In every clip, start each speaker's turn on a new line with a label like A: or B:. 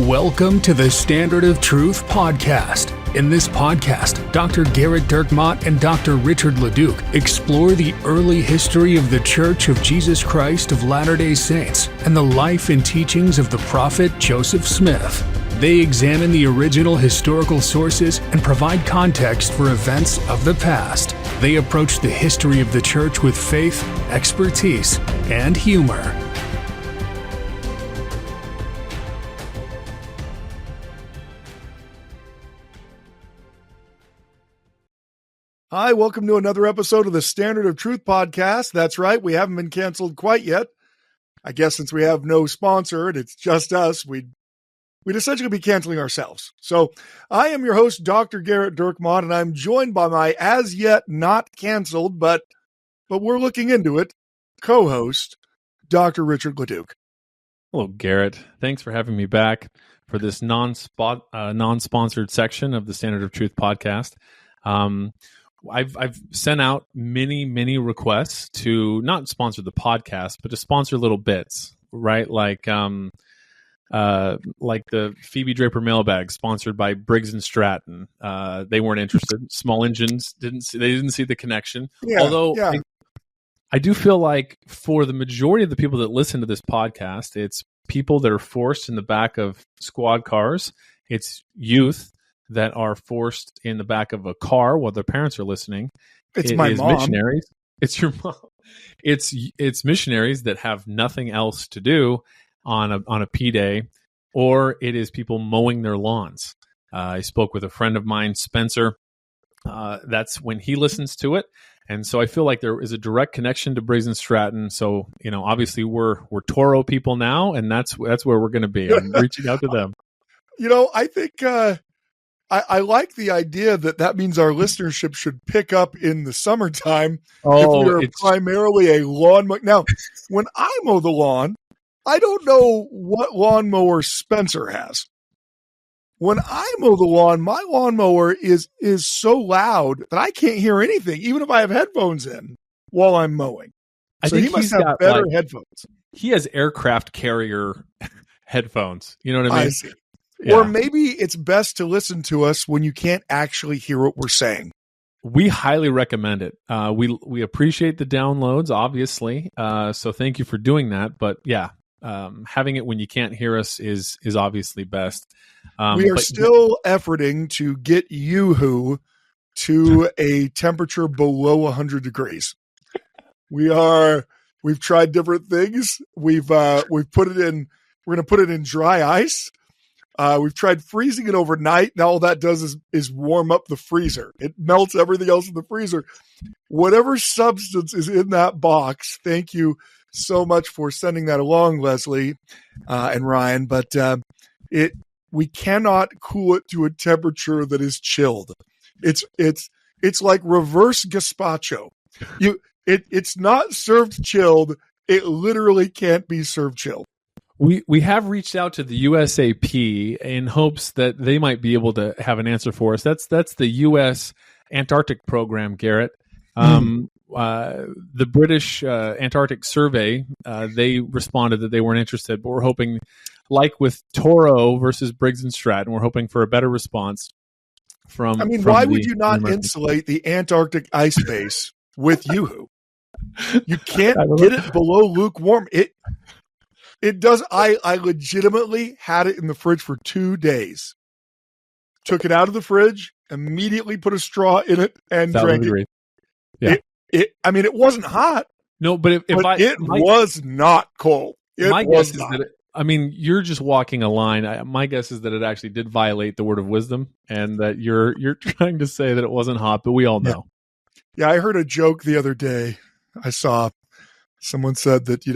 A: Welcome to the Standard of Truth podcast. In this podcast, Dr. Gerrit Dirkmaat and Dr. Richard Leduc explore the early history of the Church of Jesus Christ of Latter-day Saints and the life and teachings of the prophet Joseph Smith. They examine the original historical sources and provide context for events of the past. They approach the history of the Church with faith, expertise, and humor.
B: Hi, welcome to another episode of the Standard of Truth podcast. That's right, we haven't been canceled quite yet. I guess since we have no sponsor and it's just us, we'd essentially be canceling ourselves. So I am your host, Dr. Gerrit Dirkmaat, and I'm joined by my as yet not canceled, but we're looking into it, co-host, Dr. Richard Leduc.
C: Hello, Gerrit. Thanks for having me back for this non-sponsored section of the Standard of Truth podcast. I've sent out many requests to not sponsor the podcast, but to sponsor little bits, right? Like the Phoebe Draper mailbag sponsored by Briggs and Stratton. They weren't interested. Small Engines didn't see the connection.
B: Yeah,
C: Although
B: yeah.
C: I do feel like for the majority of the people that listen to this podcast, it's people that are forced in the back of squad cars. It's youth that are forced in the back of a car while their parents are listening.
B: It's my mom.
C: Missionaries. It's your mom. It's missionaries that have nothing else to do on a P day, or it is people mowing their lawns. I spoke with a friend of mine, Spencer. That's when he listens to it. And so I feel like there is a direct connection to Briggs and Stratton. So, obviously we're Toro people now, and that's where we're going to be. I'm reaching out to them.
B: I think I like the idea that means our listenership should pick up in the summertime if we are primarily a lawn. Now, when I mow the lawn, I don't know what lawnmower Spencer has. When I mow the lawn, my lawnmower is so loud that I can't hear anything, even if I have headphones in while I'm mowing. So he must have better headphones.
C: He has aircraft carrier headphones. You know what I mean?
B: I see. Yeah. Or maybe it's best to listen to us when you can't actually hear what we're saying.
C: We highly recommend it. We appreciate the downloads, obviously. So thank you for doing that. But yeah, having it when you can't hear us is obviously best.
B: We are still efforting to get Yoo-hoo to a temperature below 100 degrees. We've tried different things. We've put it in. We're going to put it in dry ice. We've tried freezing it overnight. Now all that does is warm up the freezer. It melts everything else in the freezer. Whatever substance is in that box, thank you so much for sending that along, Leslie and Ryan. But we cannot cool it to a temperature that is chilled. It's like reverse gazpacho. It's not served chilled. It literally can't be served chilled.
C: We have reached out to the USAP in hopes that they might be able to have an answer for us. That's the U.S. Antarctic program, Gerrit. The British Antarctic Survey, they responded that they weren't interested, but we're hoping, like with Toro versus Briggs and Stratton, we're hoping for a better response from.
B: Why would you not insulate the Antarctic ice base with Yoo-hoo? You can't get it below lukewarm. It does. I legitimately had it in the fridge for 2 days. Took it out of the fridge, immediately put a straw in it, and drank it.
C: Yeah.
B: It wasn't hot.
C: No, but
B: it was not cold.
C: My guess is that you're just walking a line. My guess is that it actually did violate the word of wisdom, and that you're trying to say that it wasn't hot, but we all know.
B: Yeah, I heard a joke the other day. I saw someone said that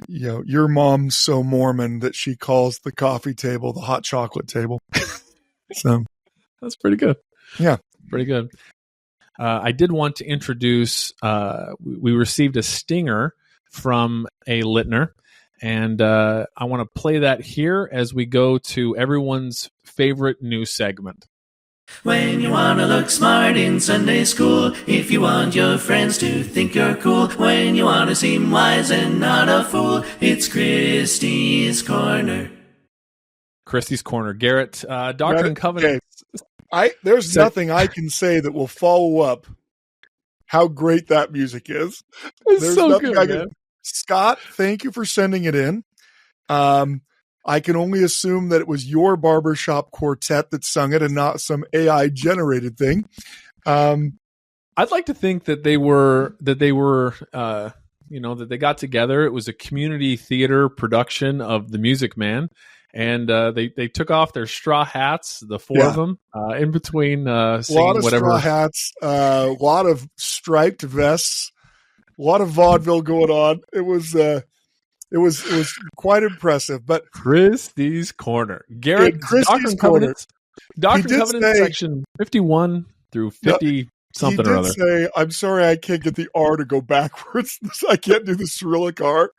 B: your mom's so Mormon that she calls the coffee table the hot chocolate table. So
C: that's pretty good.
B: Yeah,
C: pretty good. I did want to introduce. We received a stinger from a listener, and I want to play that here as we go to everyone's favorite new segment.
D: When you wanna look smart in Sunday school, if you want your friends to think you're cool, when you wanna seem wise and not a fool, it's Kristy's Corner.
C: Kristy's Corner. Gerrit, Doctrine and Covenants.
B: There's nothing I can say that will follow up how great that music is.
C: It's so good, man.
B: Scott, thank you for sending it in. I can only assume that it was your barbershop quartet that sung it and not some AI generated thing.
C: I'd like to think that they were, that they got together. It was a community theater production of The Music Man. And they took off their straw hats, the four of them, in between singing
B: a lot of
C: whatever.
B: Straw hats, a lot of striped vests, a lot of vaudeville going on. It was quite impressive. But
C: Kristy's Corner, Gerrit,
B: Kristy's Corner,
C: Doctrine and Covenants, section 51 through 50 something or other.
B: Say, I'm sorry, I can't get the R to go backwards. I can't do the Cyrillic R.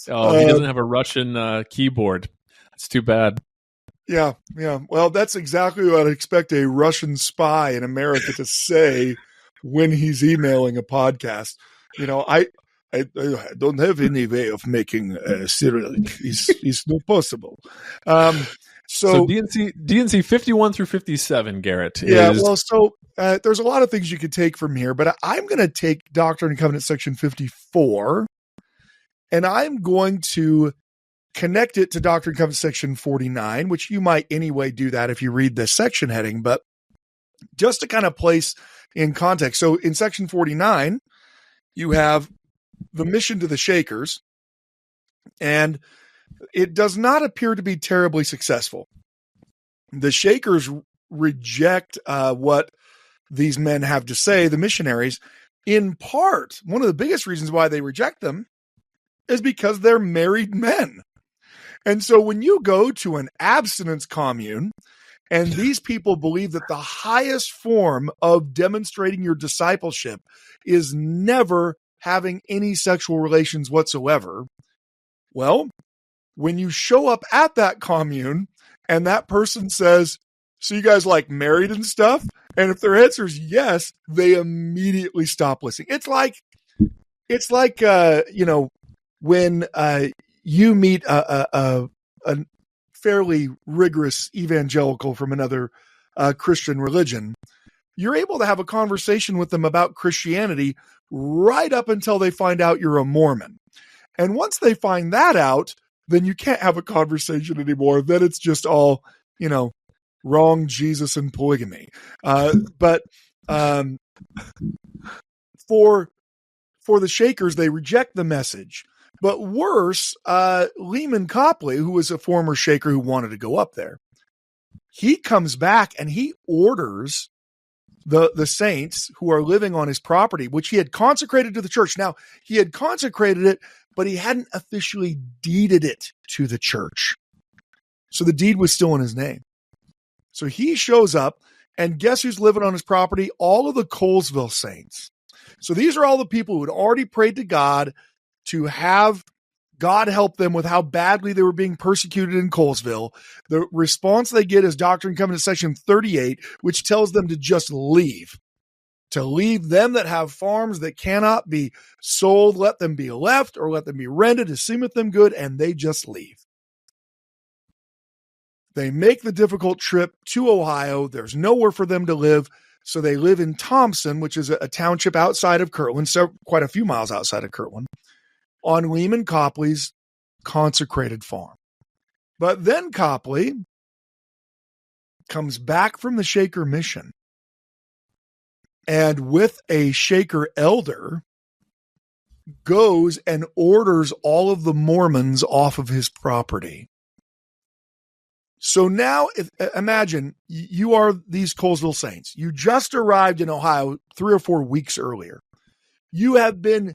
C: Oh, he doesn't have a Russian keyboard. It's too bad.
B: Yeah. Well, that's exactly what I'd expect a Russian spy in America to say when he's emailing a podcast. I don't have any way of making Cyrillic. It's not possible. So
C: DNC 51 through 57, Gerrit.
B: There's a lot of things you could take from here, but I'm going to take Doctrine and Covenants section 54, and I'm going to connect it to Doctrine and Covenants section 49, which you might anyway do that if you read the section heading, but just to kind of place in context. So in section 49, you have the mission to the Shakers, and it does not appear to be terribly successful. The Shakers reject what these men have to say, the missionaries. In part, one of the biggest reasons why they reject them is because they're married men. And so when you go to an abstinence commune, and these people believe that the highest form of demonstrating your discipleship is never having any sexual relations whatsoever, well, when you show up at that commune and that person says, so you guys like married and stuff? And if their answer is yes, they immediately stop listening. It's like when you meet a fairly rigorous evangelical from another Christian religion, you're able to have a conversation with them about Christianity right up until they find out you're a Mormon. And once they find that out, then you can't have a conversation anymore. Then it's just all, wrong Jesus and polygamy. But for the Shakers, they reject the message. But worse, Lehman Copley, who was a former Shaker who wanted to go up there, he comes back and he orders the saints who are living on his property, which he had consecrated to the church. Now, he had consecrated it, but he hadn't officially deeded it to the church. So the deed was still in his name. So he shows up, and guess who's living on his property? All of the Colesville saints. So these are all the people who had already prayed to God to have God help them with how badly they were being persecuted in Colesville. The response they get is Doctrine and Covenants section 38, which tells them to just leave. To leave them that have farms that cannot be sold, let them be left or let them be rented, as seemeth them good, and they just leave. They make the difficult trip to Ohio. There's nowhere for them to live, so they live in Thompson, which is a township outside of Kirtland, so quite a few miles outside of Kirtland, on Lehman Copley's consecrated farm. But then Copley comes back from the Shaker mission, and with a Shaker elder goes and orders all of the Mormons off of his property. So now imagine you are these Colesville saints. You just arrived in Ohio 3 or 4 weeks earlier. You have been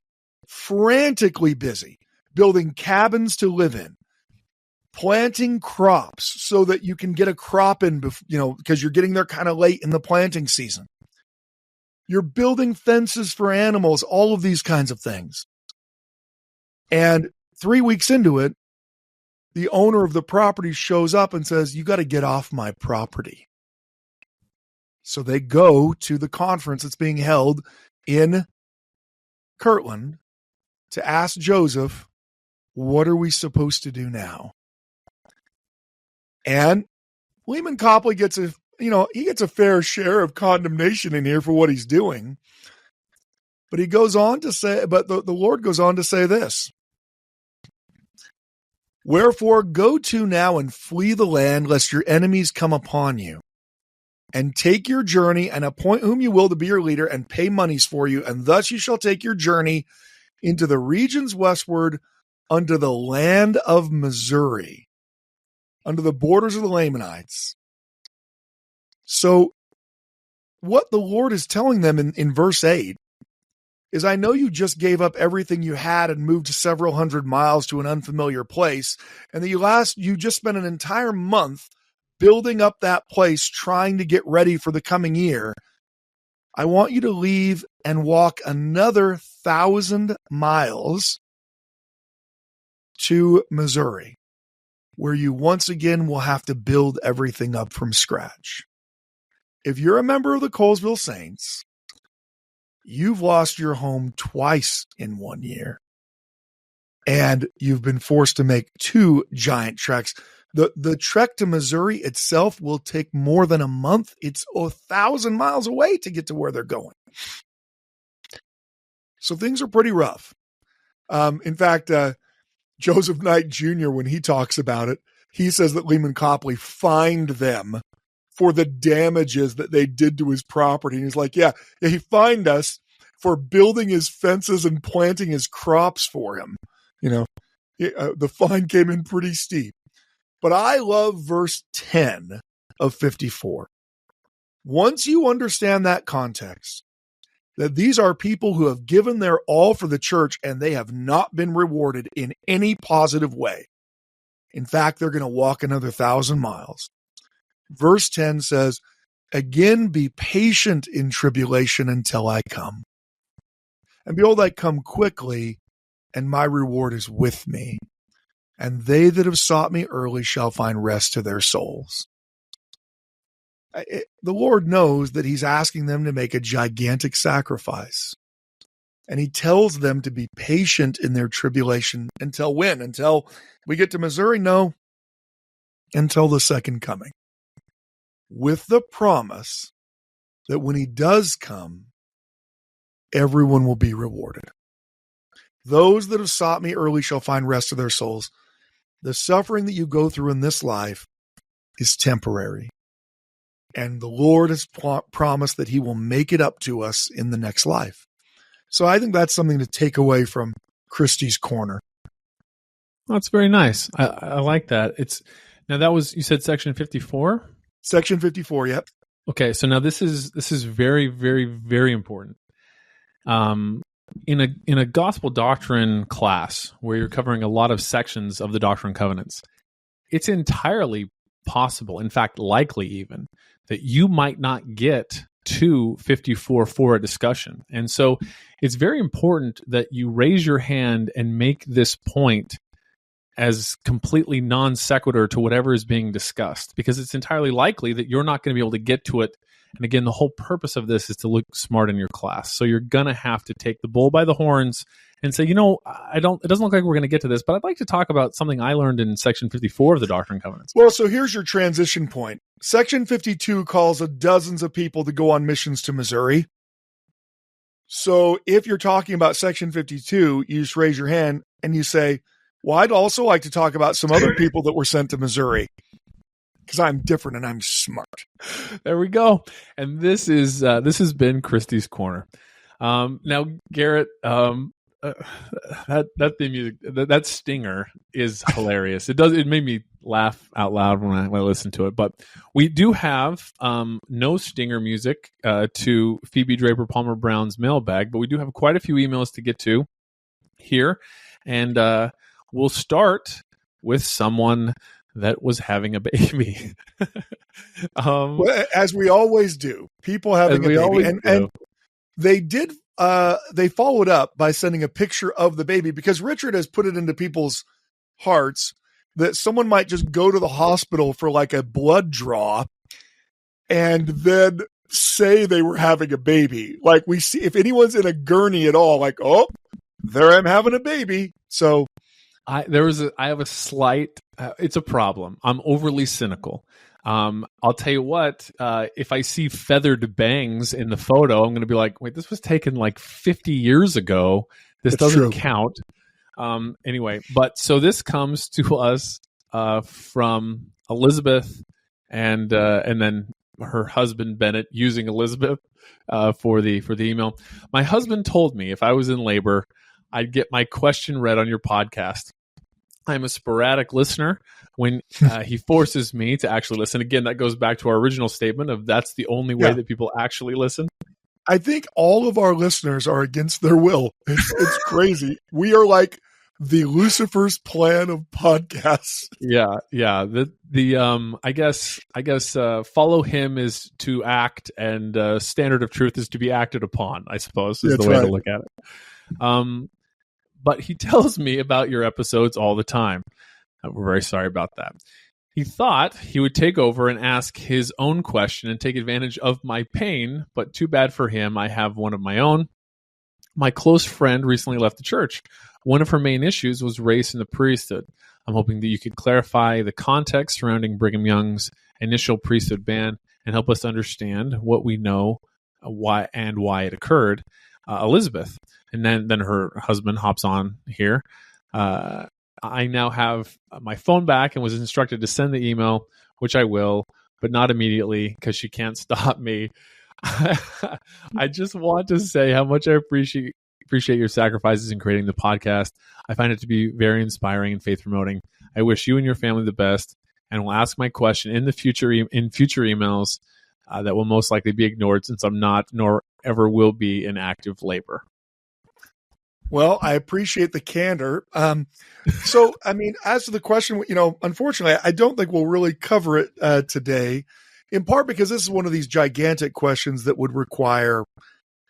B: frantically busy building cabins to live in, planting crops so that you can get a crop in, because you're getting there kind of late in the planting season. You're building fences for animals, all of these kinds of things. And 3 weeks into it, the owner of the property shows up and says, you got to get off my property. So they go to the conference that's being held in Kirtland to ask Joseph, what are we supposed to do now? And Lehman Copley gets a fair share of condemnation in here for what he's doing. But he goes on to say, but the Lord goes on to say this. Wherefore go to now and flee the land, lest your enemies come upon you. And take your journey, and appoint whom you will to be your leader, and pay monies for you. And thus you shall take your journey into the regions westward, unto the land of Missouri, under the borders of the Lamanites. So what the Lord is telling them in verse 8 is, I know you just gave up everything you had and moved to several hundred miles to an unfamiliar place, and that you just spent an entire month building up that place, trying to get ready for the coming year. I want you to leave and walk another 1,000 miles to Missouri, where you once again will have to build everything up from scratch. If you're a member of the Colesville Saints, you've lost your home twice in 1 year, and you've been forced to make 2 giant treks. The trek to Missouri itself will take more than a month. It's 1,000 miles away to get to where they're going. So things are pretty rough. In fact, Joseph Knight Jr., when he talks about it, he says that Lehman Copley fined them for the damages that they did to his property. And he's like, yeah, he fined us for building his fences and planting his crops for him. The fine came in pretty steep. But I love verse 10 of 54. Once you understand that context, that these are people who have given their all for the church and they have not been rewarded in any positive way. In fact, they're going to walk another 1,000 miles. Verse 10 says, again, be patient in tribulation until I come. And behold, I come quickly, and my reward is with me. And they that have sought me early shall find rest to their souls. The Lord knows that he's asking them to make a gigantic sacrifice. And he tells them to be patient in their tribulation until when? Until we get to Missouri? No. Until the second coming. With the promise that when he does come, everyone will be rewarded. Those that have sought me early shall find rest to their souls. The suffering that you go through in this life is temporary. And the Lord has promised that he will make it up to us in the next life. So I think that's something to take away from Kristy's Corner.
C: That's very nice. I like that. Now that was, you said section 54?
B: Section 54, yep.
C: Okay, so now this is very, very, very important. In a gospel doctrine class where you're covering a lot of sections of the Doctrine and Covenants, it's entirely possible, in fact, likely even, that you might not get to 54 for a discussion. And so it's very important that you raise your hand and make this point as completely non sequitur to whatever is being discussed, because it's entirely likely that you're not going to be able to get to it. And again, the whole purpose of this is to look smart in your class. So you're going to have to take the bull by the horns and say, it doesn't look like we're going to get to this, but I'd like to talk about something I learned in section 54 of the Doctrine and Covenants.
B: Well, so here's your transition point. Section 52 calls dozens of people to go on missions to Missouri. So if you're talking about section 52, you just raise your hand and you say, well, I'd also like to talk about some other people that were sent to Missouri, because I'm different and I'm smart.
C: There we go. And this has been Kristy's Corner. Now, Gerrit, that theme music, that stinger is hilarious. It made me laugh out loud when I listened to it. But we do have no stinger music to Phoebe Draper Palmer Brown's mailbag, but we do have quite a few emails to get to here, and we'll start with someone that was having a baby.
B: Well, as we always do, people having a baby. And they did, they followed up by sending a picture of the baby, because Richard has put it into people's hearts that someone might just go to the hospital for like a blood draw and then say they were having a baby. Like, we see, if anyone's in a gurney at all, like, oh, there I'm having a baby. So
C: I have a slight. It's a problem. I'm overly cynical. I'll tell you what. If I see feathered bangs in the photo, I'm going to be like, "Wait, this was taken like 50 years ago. This
B: That's
C: doesn't
B: true.
C: count." Anyway, but so this comes to us from Elizabeth, and then her husband Bennett using Elizabeth for the email. My husband told me if I was in labor, I'd get my question read on your podcast. I'm a sporadic listener when he forces me to actually listen. Again, that goes back to our original statement of that's the only way that people actually listen.
B: I think all of our listeners are against their will. It's crazy. We are like the Lucifer's plan of podcasts.
C: Yeah. I guess follow him is to act, and standard of truth is to be acted upon, I suppose, is the way to look at it. But he tells me about your episodes all the time. We're very sorry about that. He thought he would take over and ask his own question and take advantage of my pain, but too bad for him. I have one of my own. My close friend recently left the church. One of her main issues was race in the priesthood. I'm hoping that you could clarify the context surrounding Brigham Young's initial priesthood ban and help us understand what we know, why it occurred. Elizabeth. And then her husband hops on here. I now have my phone back and was instructed to send the email, which I will, but not immediately because she can't stop me. I just want to say how much I appreciate your sacrifices in creating the podcast. I find it to be very inspiring and faith promoting. I wish you and your family the best, and will ask my question in the future in future emails that will most likely be ignored since I'm not nor ever will be in active labor.
B: Well, I appreciate the candor. So, I mean, as to the question, unfortunately, I don't think we'll really cover it today, in part because this is one of these gigantic questions that would require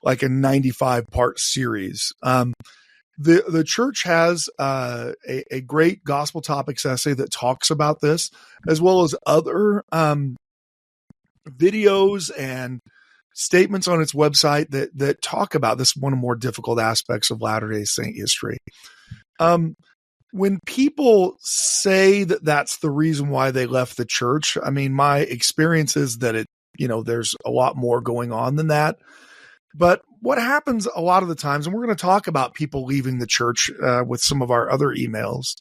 B: like a 95-part series. The church has a great gospel topics essay that talks about this, as well as other videos and statements on its website that talk about this, one of the more difficult aspects of Latter-day Saint history. When people say that that's the reason why they left the church, I mean, my experience is that there's a lot more going on than that. But what happens a lot of the times, and we're going to talk about people leaving the church with some of our other emails,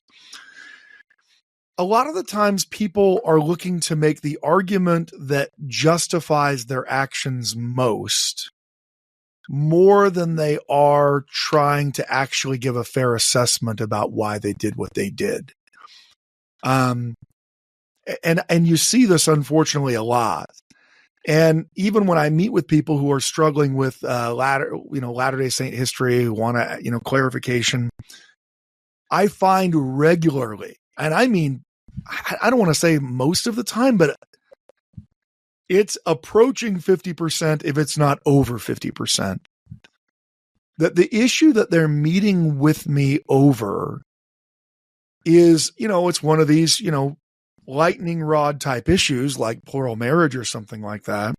B: a lot of the times people are looking to make the argument that justifies their actions more than they are trying to actually give a fair assessment about why they did what they did. And you see this, unfortunately, a lot. And even when I meet with people who are struggling with Latter-day Saint history, who want to, clarification, I find regularly, and I mean, I don't want to say most of the time, but it's approaching 50% if it's not over 50%. That the issue that they're meeting with me over is, it's one of these, lightning rod type issues like plural marriage or something like that.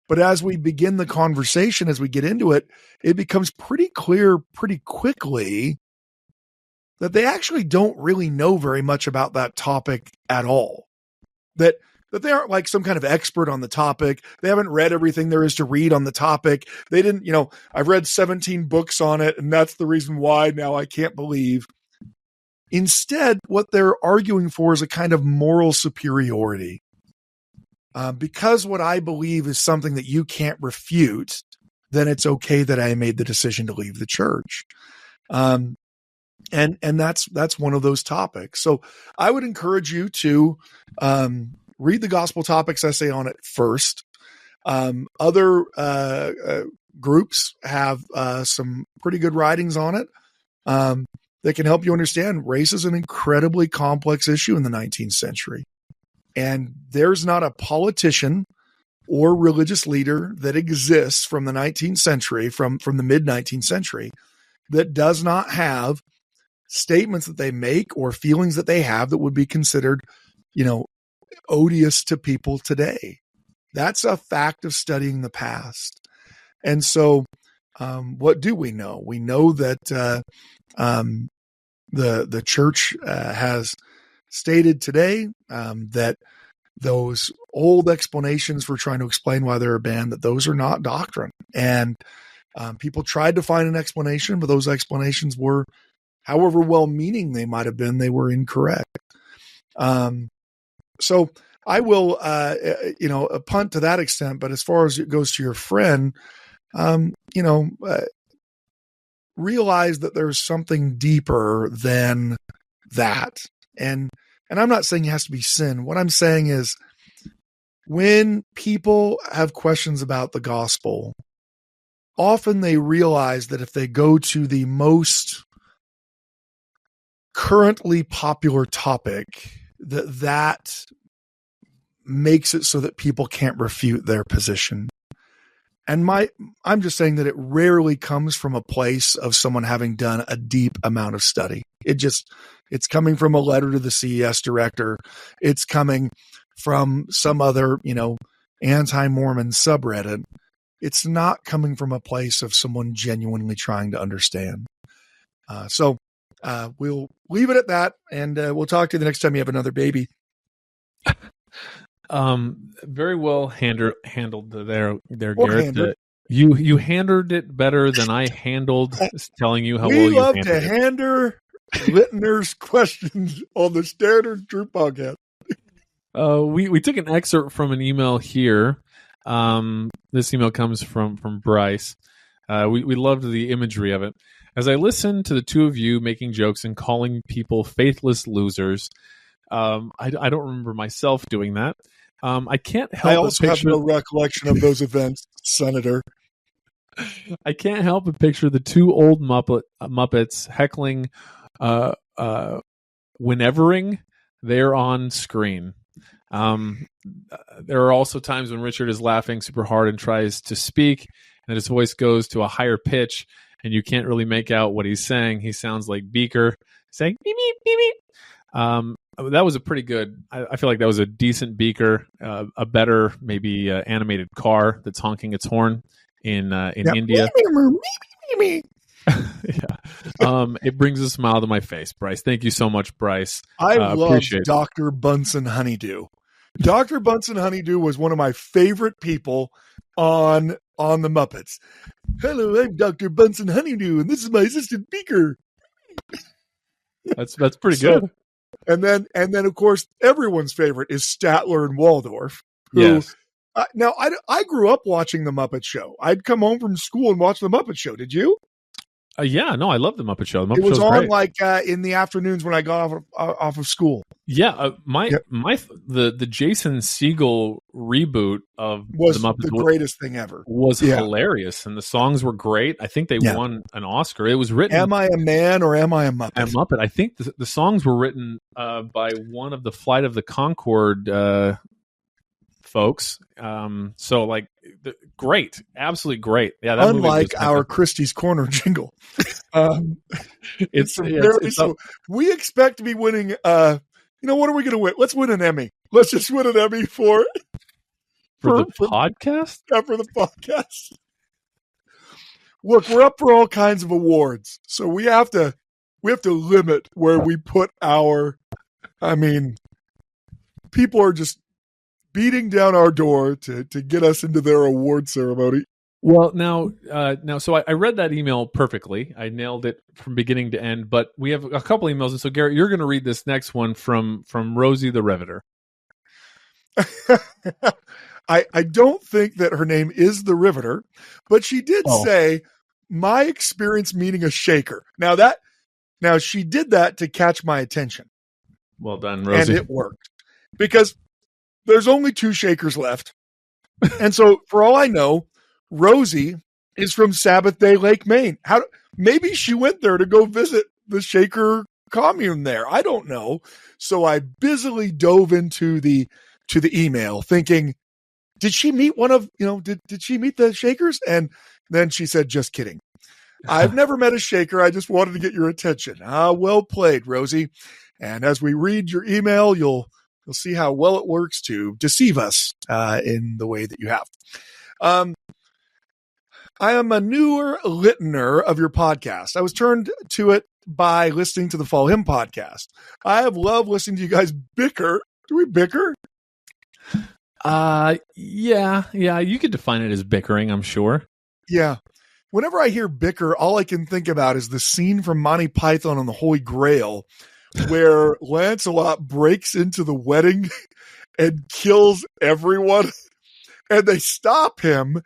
B: But as we begin the conversation, as we get into it, it becomes pretty clear pretty quickly that they actually don't really know very much about that topic at all. That they aren't like some kind of expert on the topic. They haven't read everything there is to read on the topic. They didn't, I've read 17 books on it, and that's the reason why now I can't believe. Instead, what they're arguing for is a kind of moral superiority. Because what I believe is something that you can't refute, then it's okay that I made the decision to leave the church. And that's one of those topics. So I would encourage you to read the Gospel Topics essay on it first. Other groups have some pretty good writings on it that can help you understand race is an incredibly complex issue in the 19th century. And there's not a politician or religious leader that exists from the 19th century, from the mid-19th century, that does not have statements that they make or feelings that they have that would be considered, odious to people today. That's a fact of studying the past. And so what do we know? We know that the church has stated today that those old explanations for trying to explain why they're banned, that those are not doctrine. And people tried to find an explanation, but those explanations were, however well-meaning they might have been, they were incorrect. So I will, punt to that extent. But as far as it goes to your friend, realize that there's something deeper than that. And I'm not saying it has to be sin. What I'm saying is, when people have questions about the gospel, often they realize that if they go to the most currently popular topic, that makes it so that people can't refute their position. And I'm just saying that it rarely comes from a place of someone having done a deep amount of study. It's coming from a letter to the CES director. It's coming from some other, anti-Mormon subreddit. It's not coming from a place of someone genuinely trying to understand. So we'll leave it at that, and we'll talk to you the next time you have another baby.
C: Very well handled there, Gerrit. You handled it better than I handled telling you how well you handled it.
B: We love to handle listeners' questions on the Standard Truth Podcast.
C: We took an excerpt from an email here. This email comes from Bryce. We loved the imagery of it. As I listened to the two of you making jokes and calling people faithless losers, I don't remember myself doing that. I can't help.
B: I also have no recollection of those events, Senator.
C: I can't help but picture the two old Muppets heckling, whenevering they're on screen. There are also times when Richard is laughing super hard and tries to speak, and his voice goes to a higher pitch, and you can't really make out what he's saying. He sounds like Beaker saying beep beep beep beep. That was a pretty good. I feel like that was a decent Beaker, a better maybe animated car that's honking its horn in India. Yeah. It brings a smile to my face, Bryce. Thank you so much, Bryce.
B: I love Dr. Bunsen Honeydew. Dr. Bunsen Honeydew was one of my favorite people on the Muppets. Hello, I'm Dr. Bunsen Honeydew, and this is my assistant Beaker.
C: That's pretty good.
B: And then of course everyone's favorite is Statler and Waldorf. Who,
C: yes.
B: Now I grew up watching the Muppet Show. I'd come home from school and watch the Muppet Show. Did you?
C: Yeah, no, I love the Muppet Show. The Muppet
B: it was on
C: great.
B: In the afternoons when I got off of school.
C: Yeah, the Jason Segel reboot of
B: was
C: the Muppets
B: the greatest thing ever.
C: Was hilarious, and the songs were great. I think they won an Oscar. It was written.
B: Am I a man or am I a Muppet?
C: A Muppet. I think the songs were written by one of the Flight of the Conchord folks. So like great, absolutely great. Yeah, that
B: unlike our Kristy's Corner jingle. We expect to be winning. What are we going to win? Let's win an Emmy. Let's just win an Emmy for
C: the podcast.
B: Yeah, for the podcast. Look, we're up for all kinds of awards, so we have to limit where we put our. I mean, people are just beating down our door to get us into their award ceremony.
C: Well, now, so I read that email perfectly. I nailed it from beginning to end. But we have a couple emails, and so Gerrit, you're going to read this next one from Rosie the Riveter.
B: I don't think that her name is the Riveter, but she did say my experience meeting a shaker. Now she did that to catch my attention.
C: Well done, Rosie.
B: And it worked because there's only 2 shakers left. And so for all I know, Rosie is from Sabbath Day Lake, Maine. Maybe she went there to go visit the Shaker commune there. I don't know. So I busily dove into the email thinking, did she meet one of, did she meet the Shakers? And then she said, just kidding. I've never met a Shaker. I just wanted to get your attention. Well played, Rosie. And as we read your email, you'll see how well it works to deceive us in the way that you have. I am a newer listener of your podcast. I was turned to it by listening to the Follow Him podcast. I have loved listening to you guys bicker. Do we bicker?
C: Yeah, you could define it as bickering, I'm sure.
B: Yeah. Whenever I hear bicker, all I can think about is the scene from Monty Python on the Holy Grail where Lancelot breaks into the wedding and kills everyone, and they stop him.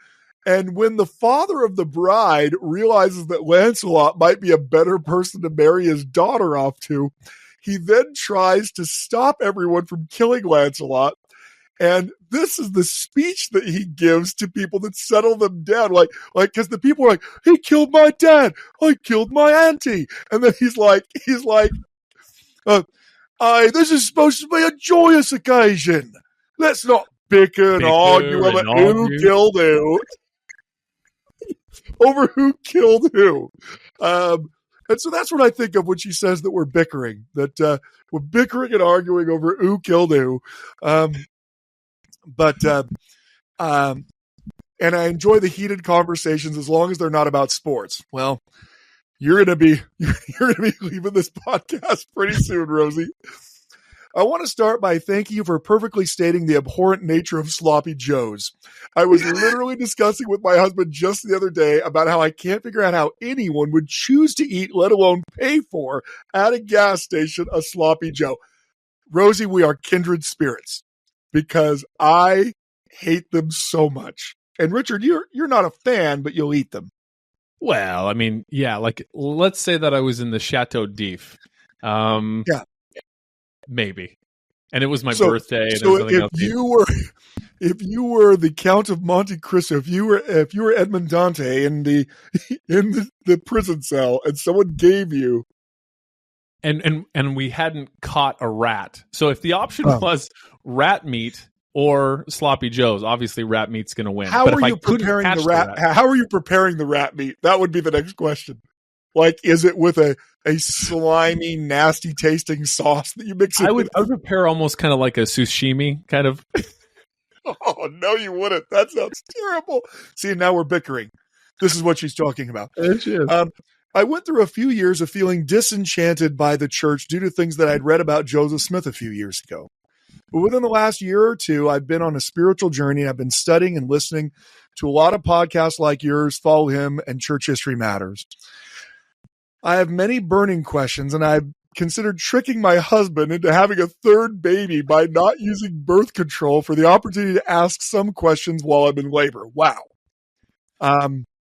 B: And when the father of the bride realizes that Lancelot might be a better person to marry his daughter off to, he then tries to stop everyone from killing Lancelot. And this is the speech that he gives to people that settle them down. Like, cause the people are like, he killed my dad. I killed my auntie. And then he's like, this is supposed to be a joyous occasion. Let's not bicker and argue about who killed who. Over who killed who. And so that's what I think of when she says that we're bickering, that we're bickering and arguing over who killed who. And I enjoy the heated conversations as long as they're not about sports. Well, you're going to be leaving this podcast pretty soon, Rosie. I want to start by thanking you for perfectly stating the abhorrent nature of sloppy joes. I was literally discussing with my husband just the other day about how I can't figure out how anyone would choose to eat, let alone pay for, at a gas station, a sloppy joe. Rosie, we are kindred spirits because I hate them so much. And Richard, you're not a fan, but you'll eat them.
C: Well, I mean, yeah, like let's say that I was in the Chateau d'If.
B: Yeah.
C: Maybe. And it was my birthday. And
B: so if you were the Count of Monte Cristo, if you were Edmond Dante in the prison cell, and someone gave you,
C: and we hadn't caught a rat. So if the option was rat meat or sloppy joes, obviously rat meat's going to win.
B: How are you preparing the rat? How are you preparing the rat meat? That would be the next question. Like, is it with a slimy, nasty tasting sauce that you mix it
C: I would prepare almost kind of like a sashimi kind of.
B: Oh, no, you wouldn't. That sounds terrible. See, now we're bickering. This is what she's talking about. I went through a few years of feeling disenchanted by the church due to things that I'd read about Joseph Smith a few years ago. But within the last year or two, I've been on a spiritual journey. I've been studying and listening to a lot of podcasts like yours, Follow Him, and Church History Matters. I have many burning questions, and I've considered tricking my husband into having a third baby by not using birth control for the opportunity to ask some questions while I'm in labor. Wow.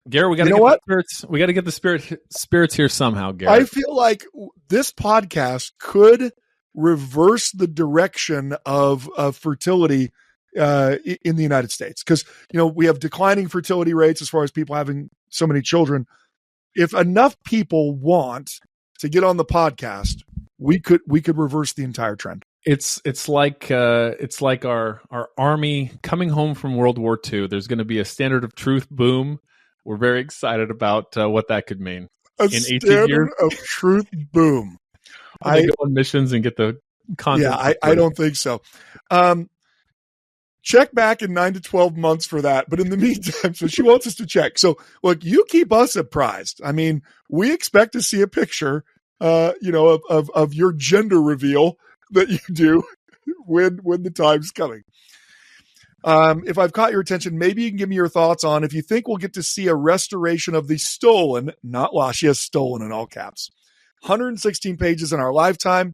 C: Garrett, we got to get the spirits. We got to get the spirits here somehow, Garrett.
B: I feel like this podcast could reverse the direction of fertility in the United States, because we have declining fertility rates as far as people having so many children. If enough people want to get on the podcast, we could reverse the entire trend.
C: It's like our army coming home from World War II. There's going to be a Standard of Truth boom. We're very excited about what that could mean.
B: In 18 years of Truth boom.
C: I go on missions and get the content.
B: Yeah, I don't think so. Check back in 9 to 12 months for that. But in the meantime, so she wants us to check. So look, you keep us apprised. I mean, we expect to see a picture, of your gender reveal that you do when the time's coming. If I've caught your attention, maybe you can give me your thoughts on if you think we'll get to see a restoration of the stolen, not lost, she has stolen in all caps, 116 pages in our lifetime.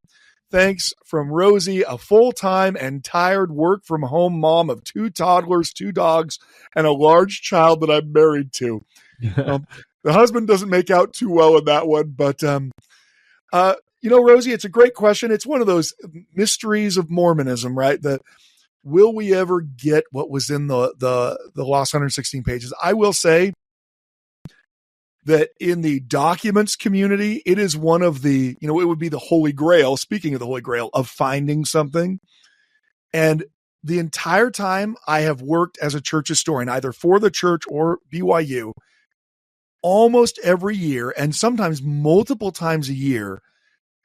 B: Thanks from Rosie, a full-time and tired work-from-home mom of 2 toddlers, 2 dogs, and a large child that I'm married to. The husband doesn't make out too well in that one, but Rosie, it's a great question. It's one of those mysteries of Mormonism, right? That will we ever get what was in the lost 116 pages? I will say that in the documents community, it is one of the, it would be the Holy Grail, speaking of the Holy Grail, of finding something. And the entire time I have worked as a church historian, either for the church or BYU, almost every year, and sometimes multiple times a year,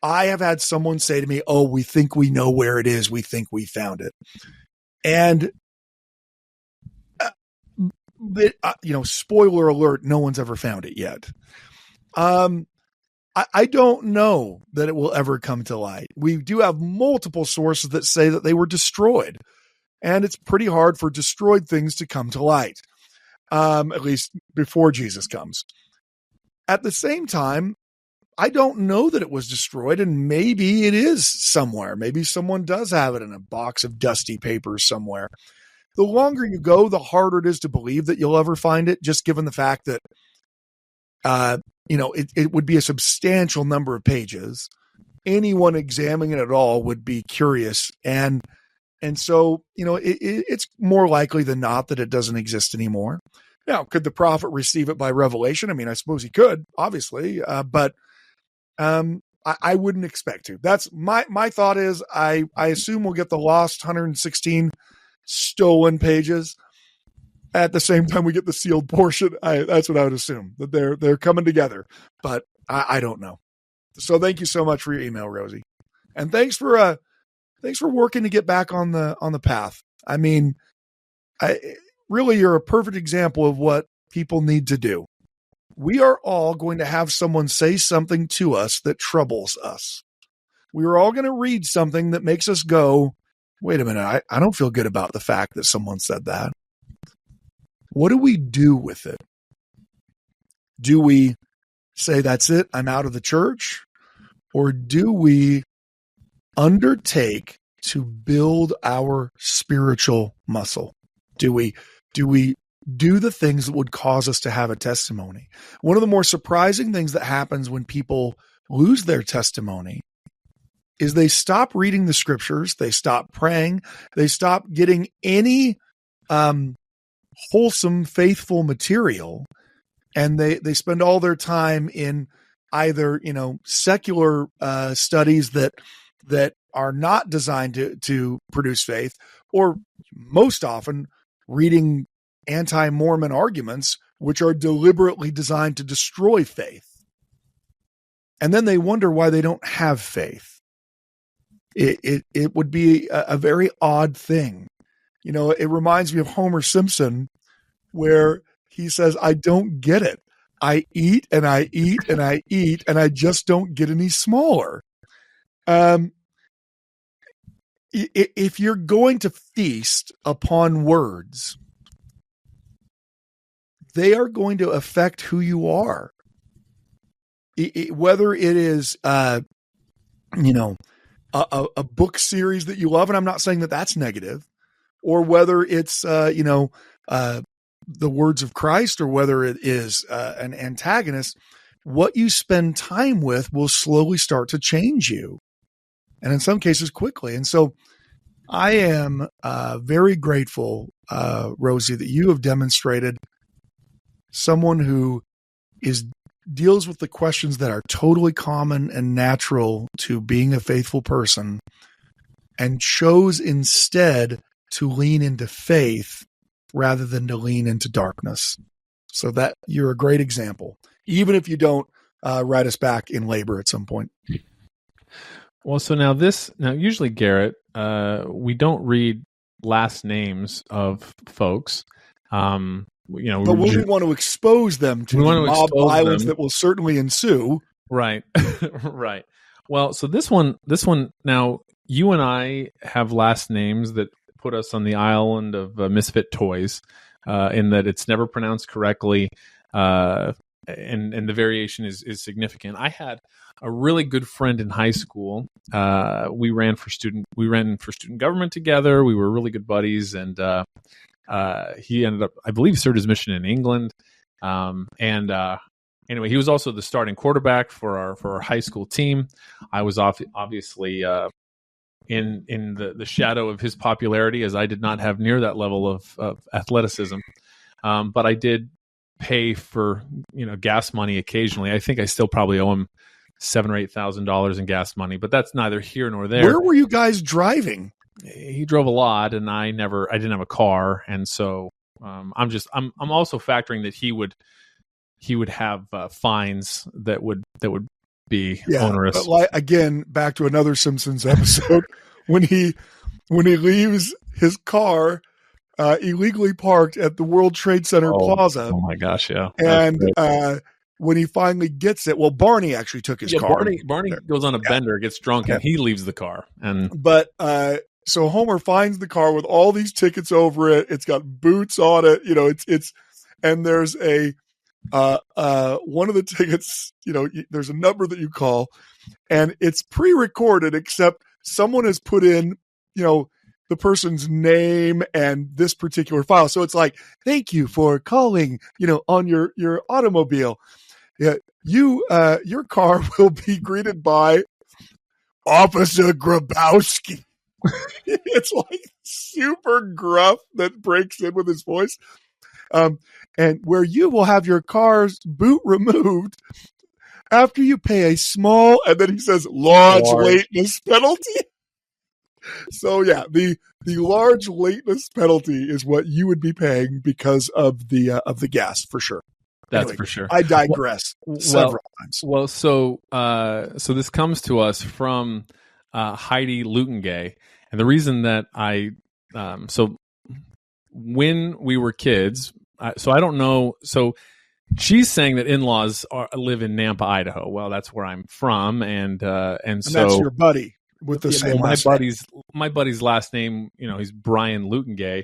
B: I have had someone say to me, "Oh, we think we know where it is. We think we found it." And spoiler alert, no one's ever found it yet. I don't know that it will ever come to light. We do have multiple sources that say that they were destroyed, and it's pretty hard for destroyed things to come to light, at least before Jesus comes. At the same time, I don't know that it was destroyed, and maybe it is somewhere. Maybe someone does have it in a box of dusty papers somewhere. The longer you go, the harder it is to believe that you'll ever find it, just given the fact that it would be a substantial number of pages. Anyone examining it at all would be curious. And so, it's more likely than not that it doesn't exist anymore. Now, could the prophet receive it by revelation? I mean, I suppose he could, obviously, but I wouldn't expect to. That's my thought is I assume we'll get the lost 116 stolen pages. At the same time, we get the sealed portion. That's what I would assume, that they're coming together, but I don't know. So thank you so much for your email, Rosie, and thanks for working to get back on the path. I mean, really, you're a perfect example of what people need to do. We are all going to have someone say something to us that troubles us. We are all going to read something that makes us go, wait a minute, I don't feel good about the fact that someone said that. What do we do with it? Do we say, that's it, I'm out of the church? Or do we undertake to build our spiritual muscle? Do we do the things that would cause us to have a testimony? One of the more surprising things that happens when people lose their testimony is they stop reading the scriptures, they stop praying, they stop getting any wholesome, faithful material, and they spend all their time in either secular studies that are not designed to produce faith, or most often reading anti-Mormon arguments, which are deliberately designed to destroy faith. And then they wonder why they don't have faith. It would be a very odd thing. It reminds me of Homer Simpson, where he says, I don't get it. I eat and I eat and I eat, and I just don't get any smaller. If you're going to feast upon words, they are going to affect who you are. Whether it is, a book series that you love, and I'm not saying that that's negative, or whether it's, the words of Christ, or whether it is an antagonist, what you spend time with will slowly start to change you. And in some cases quickly. And so I am very grateful, Rosie, that you have demonstrated someone who deals with the questions that are totally common and natural to being a faithful person, and chose instead to lean into faith rather than to lean into darkness. So that you're a great example, even if you don't write us back in labor at some point.
C: Well, so now usually, Gerrit, we don't read last names of folks. But we
B: want to expose them to the mob violence that will certainly ensue. Right.
C: Right. Well, so this one now, you and I have last names that put us on the island of misfit toys, in that it's never pronounced correctly, and the variation is significant. I had a really good friend in high school. We ran for student government together. We were really good buddies, and he ended up, I believe, served his mission in England. Anyway, he was also the starting quarterback for our high school team. I was obviously in the shadow of his popularity, as I did not have near that level of athleticism. But I did pay for gas money occasionally. I think I still probably owe him $7,000 or $8,000 in gas money, but that's neither here nor there.
B: Where were you guys driving?
C: He drove a lot, and I didn't have a car, and so I'm also factoring that he would have fines that would be onerous.
B: But again, back to another Simpsons episode, when he leaves his car illegally parked at the World Trade Center Plaza.
C: Oh my gosh, yeah.
B: And when he finally gets it, well, Barney actually took his car.
C: Barney goes on a bender, gets drunk, and he leaves the car.
B: But so Homer finds the car with all these tickets over it. It's got boots on it. You know, it's and there's a one of the tickets, you know, there's a number that you call, and it's pre-recorded, except someone has put in, you know, the person's name and this particular file. So it's like, thank you for calling, you know, on your automobile. Yeah, your car will be greeted by Officer Grabowski. It's like super gruff that breaks in with his voice. And where you will have your car's boot removed after you pay a small, and then he says, large lateness penalty. So yeah, the large lateness penalty is what you would be paying because of the gas, for sure.
C: That's
B: anyway,
C: for sure.
B: I digress several times.
C: Well, so this comes to us from Heidi Lutengay, and the reason that so when we were kids, so I don't know. So she's saying that in-laws live in Nampa, Idaho. Well, that's where I'm from, and so
B: that's your buddy with the same last name.
C: My buddy's last name, you know, he's Brian Lutengay.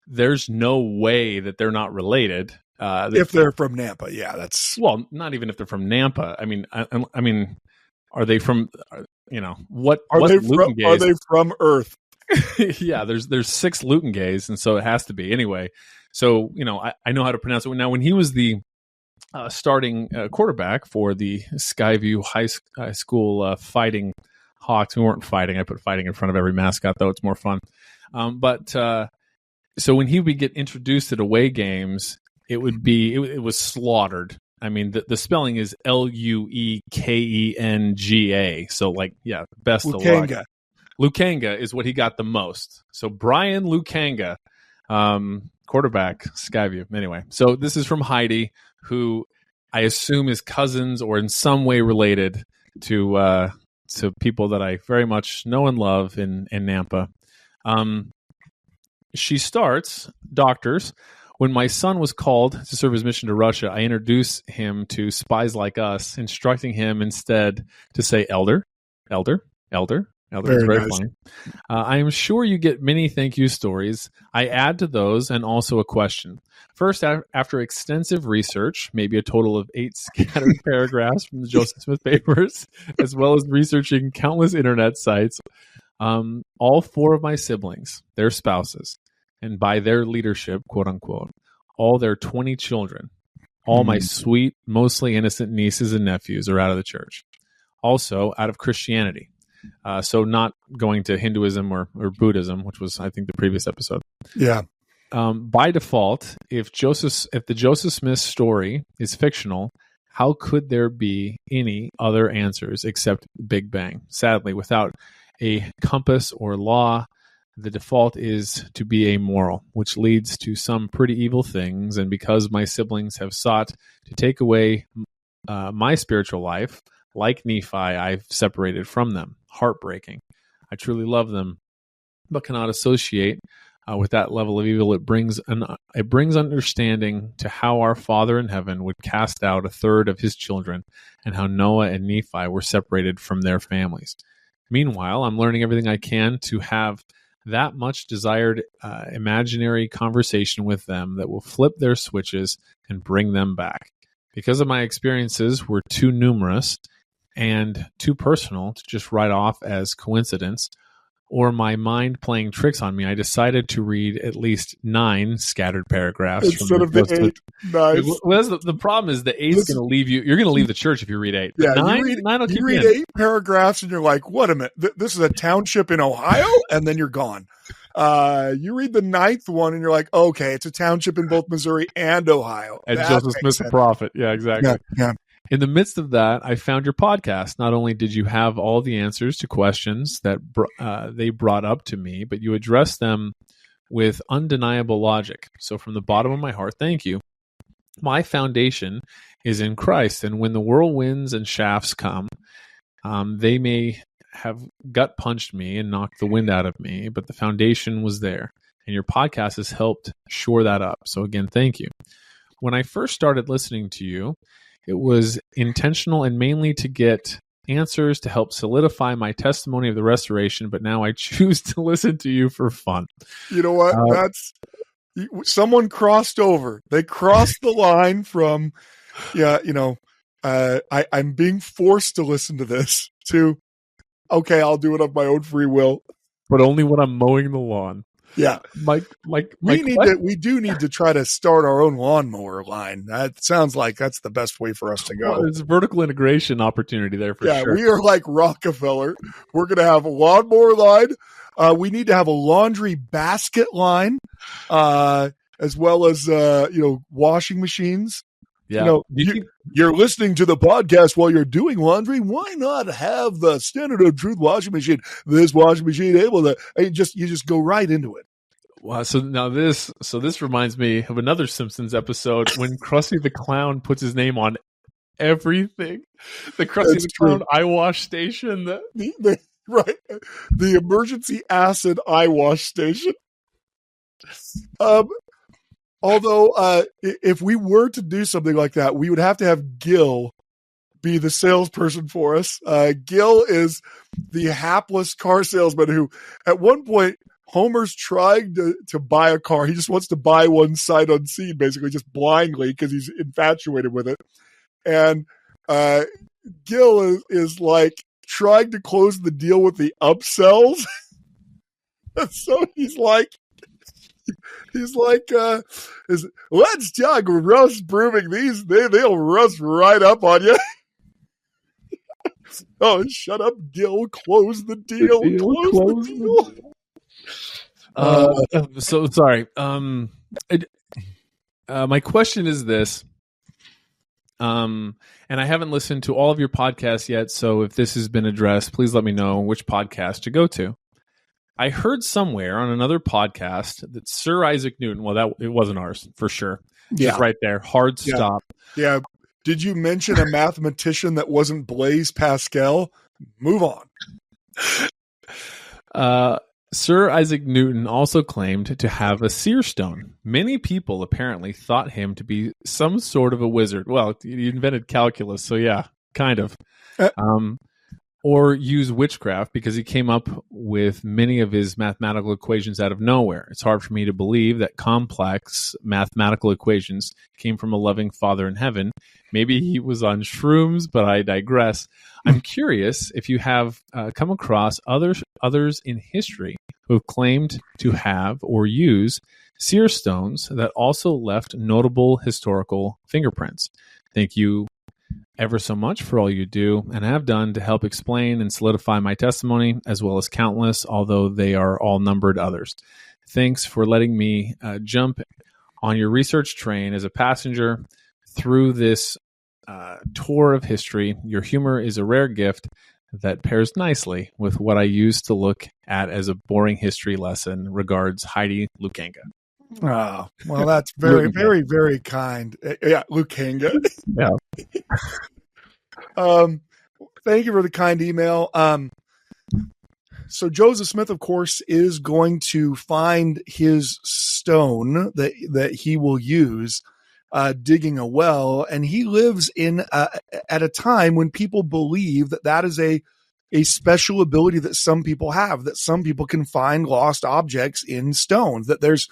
C: There's no way that they're not related.
B: If they're from Nampa, yeah, that's
C: not even if they're from Nampa. I mean, are they from? You know, what
B: are they from Earth?
C: Yeah, there's 6 Lutengays, and so it has to be anyway. So you know, I know how to pronounce it. Now, when he was the starting quarterback for the Skyview High School Fighting Hawks, we weren't fighting. I put fighting in front of every mascot, though it's more fun. So when he would get introduced at away games, it was slaughtered. I mean, the spelling is Luekenga. So, like, yeah, best of luck. Lukanga is what he got the most. So, Brian Lukanga, quarterback, Skyview. Anyway, so this is from Heidi, who I assume is cousins or in some way related to people that I very much know and love in Nampa. She starts, doctors. When my son was called to serve his mission to Russia, I introduced him to spies like us, instructing him instead to say elder. It's very funny. I am sure you get many thank you stories. I add to those and also a question. First, after extensive research, maybe a total of 8 scattered paragraphs from the Joseph Smith papers, as well as researching countless internet sites, all 4 of my siblings, their spouses, and by their leadership, quote unquote, all their 20 children, all my sweet, mostly innocent nieces and nephews are out of the church. Also out of Christianity. So not going to Hinduism or Buddhism, which was, I think, the previous episode.
B: Yeah.
C: By default, if the Joseph Smith story is fictional, how could there be any other answers except Big Bang? Sadly, without a compass or law, the default is to be amoral, which leads to some pretty evil things. And because my siblings have sought to take away my spiritual life, like Nephi, I've separated from them. Heartbreaking. I truly love them, but cannot associate with that level of evil. It brings understanding to how our Father in heaven would cast out a third of his children, and how Noah and Nephi were separated from their families. Meanwhile, I'm learning everything I can to have that much desired imaginary conversation with them that will flip their switches and bring them back. Because of my experiences were too numerous and too personal to just write off as coincidence, or my mind playing tricks on me, I decided to read at least 9 scattered paragraphs
B: instead of the 8. Nice.
C: Well, the problem is the 8's going to leave you. You're going to leave the church if you read 8.
B: Yeah,
C: 9
B: you read 8 paragraphs and you're like, "What a minute! This is a township in Ohio," and then you're gone. You read the 9th one and you're like, "Okay, it's a township in both Missouri and Ohio."
C: And Joseph Smith's a prophet. Yeah, exactly.
B: Yeah.
C: In the midst of that, I found your podcast. Not only did you have all the answers to questions that they brought up to me, but you addressed them with undeniable logic. So from the bottom of my heart, thank you. My foundation is in Christ, and when the whirlwinds and shafts come, they may have gut punched me and knocked the wind out of me, but the foundation was there. and your podcast has helped shore that up. So again, thank you. When I first started listening to you, it was intentional and mainly to get answers to help solidify my testimony of the restoration, but now I choose to listen to you for fun.
B: You know what? Someone crossed over. They crossed the line from, I'm being forced to listen to this to, okay, I'll do it of my own free will.
C: But only when I'm mowing the lawn.
B: Yeah. We do need to try to start our own lawnmower line. That sounds like that's the best way for us to go.
C: Well, there's a vertical integration opportunity there for sure.
B: Yeah, we are like Rockefeller. We're going to have a lawnmower line. We need to have a laundry basket line, as well as, washing machines.
C: Yeah.
B: You're listening to the podcast while you're doing laundry. Why not have the Standard of Truth washing machine? This washing machine able to, you just go right into it.
C: Wow. So now this reminds me of another Simpsons episode when Krusty the Clown puts his name on everything. The Krusty the Clown eye wash station.
B: Right. The emergency acid eye wash station. Although, if we were to do something like that, we would have to have Gil be the salesperson for us. Gil is the hapless car salesman who, at one point, Homer's trying to buy a car. He just wants to buy one sight unseen, basically, just blindly, because he's infatuated with it. And Gil is like trying to close the deal with the upsells. So he's like, let's talk rust brooming. They'll rust right up on you. Oh, shut up, Gil. Close the deal. Close the deal.
C: So sorry. My question is this. And I haven't listened to all of your podcasts yet, so if this has been addressed, please let me know which podcast to go to. I heard somewhere on another podcast that Sir Isaac Newton, it wasn't ours for sure.
B: Yeah.
C: Just right there. Hard stop.
B: Yeah. Did you mention a mathematician that wasn't Blaise Pascal? Move on.
C: Sir Isaac Newton also claimed to have a seer stone. Many people apparently thought him to be some sort of a wizard. Well, he invented calculus, so yeah, kind of. Or use witchcraft because he came up with many of his mathematical equations out of nowhere. It's hard for me to believe that complex mathematical equations came from a loving Father in heaven. Maybe he was on shrooms, but I digress. I'm curious if you have come across others in history who have claimed to have or use seer stones that also left notable historical fingerprints. Thank you ever so much for all you do and have done to help explain and solidify my testimony, as well as countless, although they are all numbered, others. Thanks for letting me jump on your research train as a passenger through this tour of history. Your humor is a rare gift that pairs nicely with what I used to look at as a boring history lesson. Regards, Heidi Lukanga.
B: Oh, well, that's very, very, very kind. Yeah, Lukanga.
C: Yeah.
B: Thank you for the kind email. So Joseph Smith, of course, is going to find his stone that he will use digging a well, and he lives in at a time when people believe that is a special ability that some people have, that some people can find lost objects in stones, that there's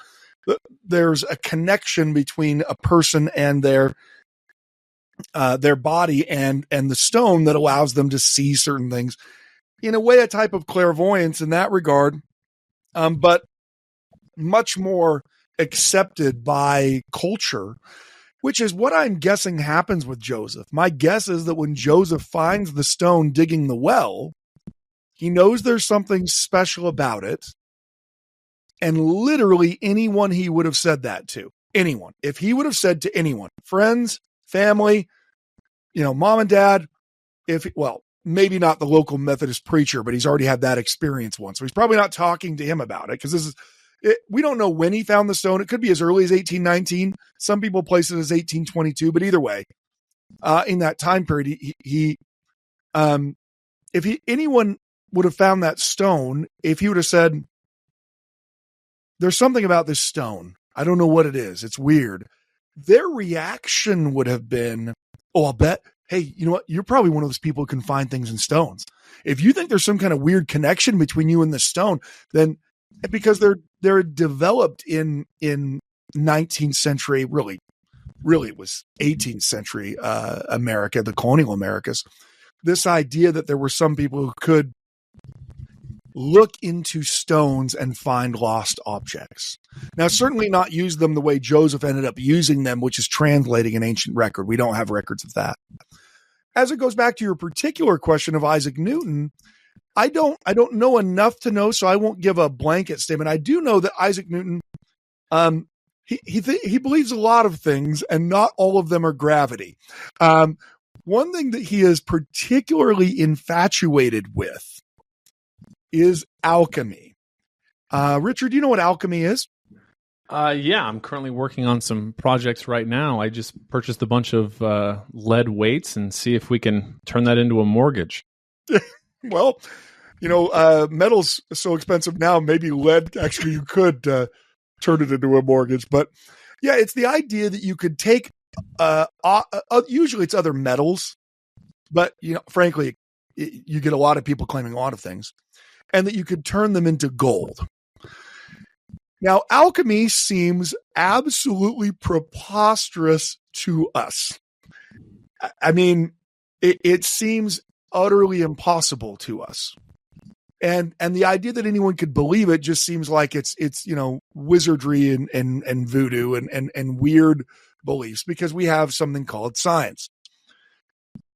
B: a connection between a person and their body and the stone that allows them to see certain things. In a way, a type of clairvoyance in that regard, but much more accepted by culture, which is what I'm guessing happens with Joseph. My guess is that when Joseph finds the stone digging the well, he knows there's something special about it. And literally anyone he would have said that to, anyone, if he would have said to anyone, friends, family, mom and dad, maybe not the local Methodist preacher, but he's already had that experience once. So he's probably not talking to him about it because we don't know when he found the stone. It could be as early as 1819. Some people place it as 1822, but either way, in that time period, anyone would have found that stone, if he would have said, there's something about this stone. I don't know what it is. It's weird. Their reaction would have been, oh, I'll bet, hey, you know what? You're probably one of those people who can find things in stones. If you think there's some kind of weird connection between you and the stone, then because they're developed in 19th century, really it was 18th century America, the colonial Americas, this idea that there were some people who could look into stones and find lost objects. Now, certainly not use them the way Joseph ended up using them, which is translating an ancient record. We don't have records of that. As it goes back to your particular question of Isaac Newton, I don't know enough to know, so I won't give a blanket statement. I do know that Isaac Newton, he believes a lot of things, and not all of them are gravity. One thing that he is particularly infatuated with is alchemy. Richard, do you know what alchemy is?
C: Yeah, I'm currently working on some projects right now. I just purchased a bunch of lead weights and see if we can turn that into a mortgage.
B: Well, metal's so expensive now, maybe lead, actually you could turn it into a mortgage. But yeah, it's the idea that you could take, usually it's other metals, but frankly, you get a lot of people claiming a lot of things, and that you could turn them into gold. Now, alchemy seems absolutely preposterous to us. I mean, it seems utterly impossible to us. And the idea that anyone could believe it just seems like it's wizardry and voodoo and weird beliefs, because we have something called science.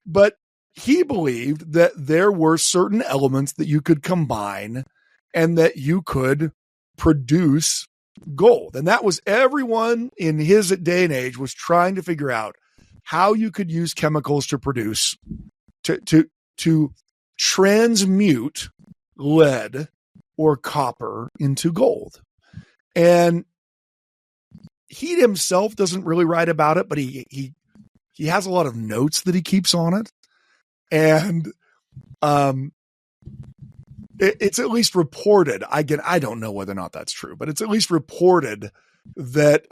B: But he believed that there were certain elements that you could combine and that you could produce gold. And that was, everyone in his day and age was trying to figure out how you could use chemicals to produce, to transmute lead or copper into gold. And he himself doesn't really write about it, but he has a lot of notes that he keeps on it. And it's at least reported. I don't know whether or not that's true, but it's at least reported that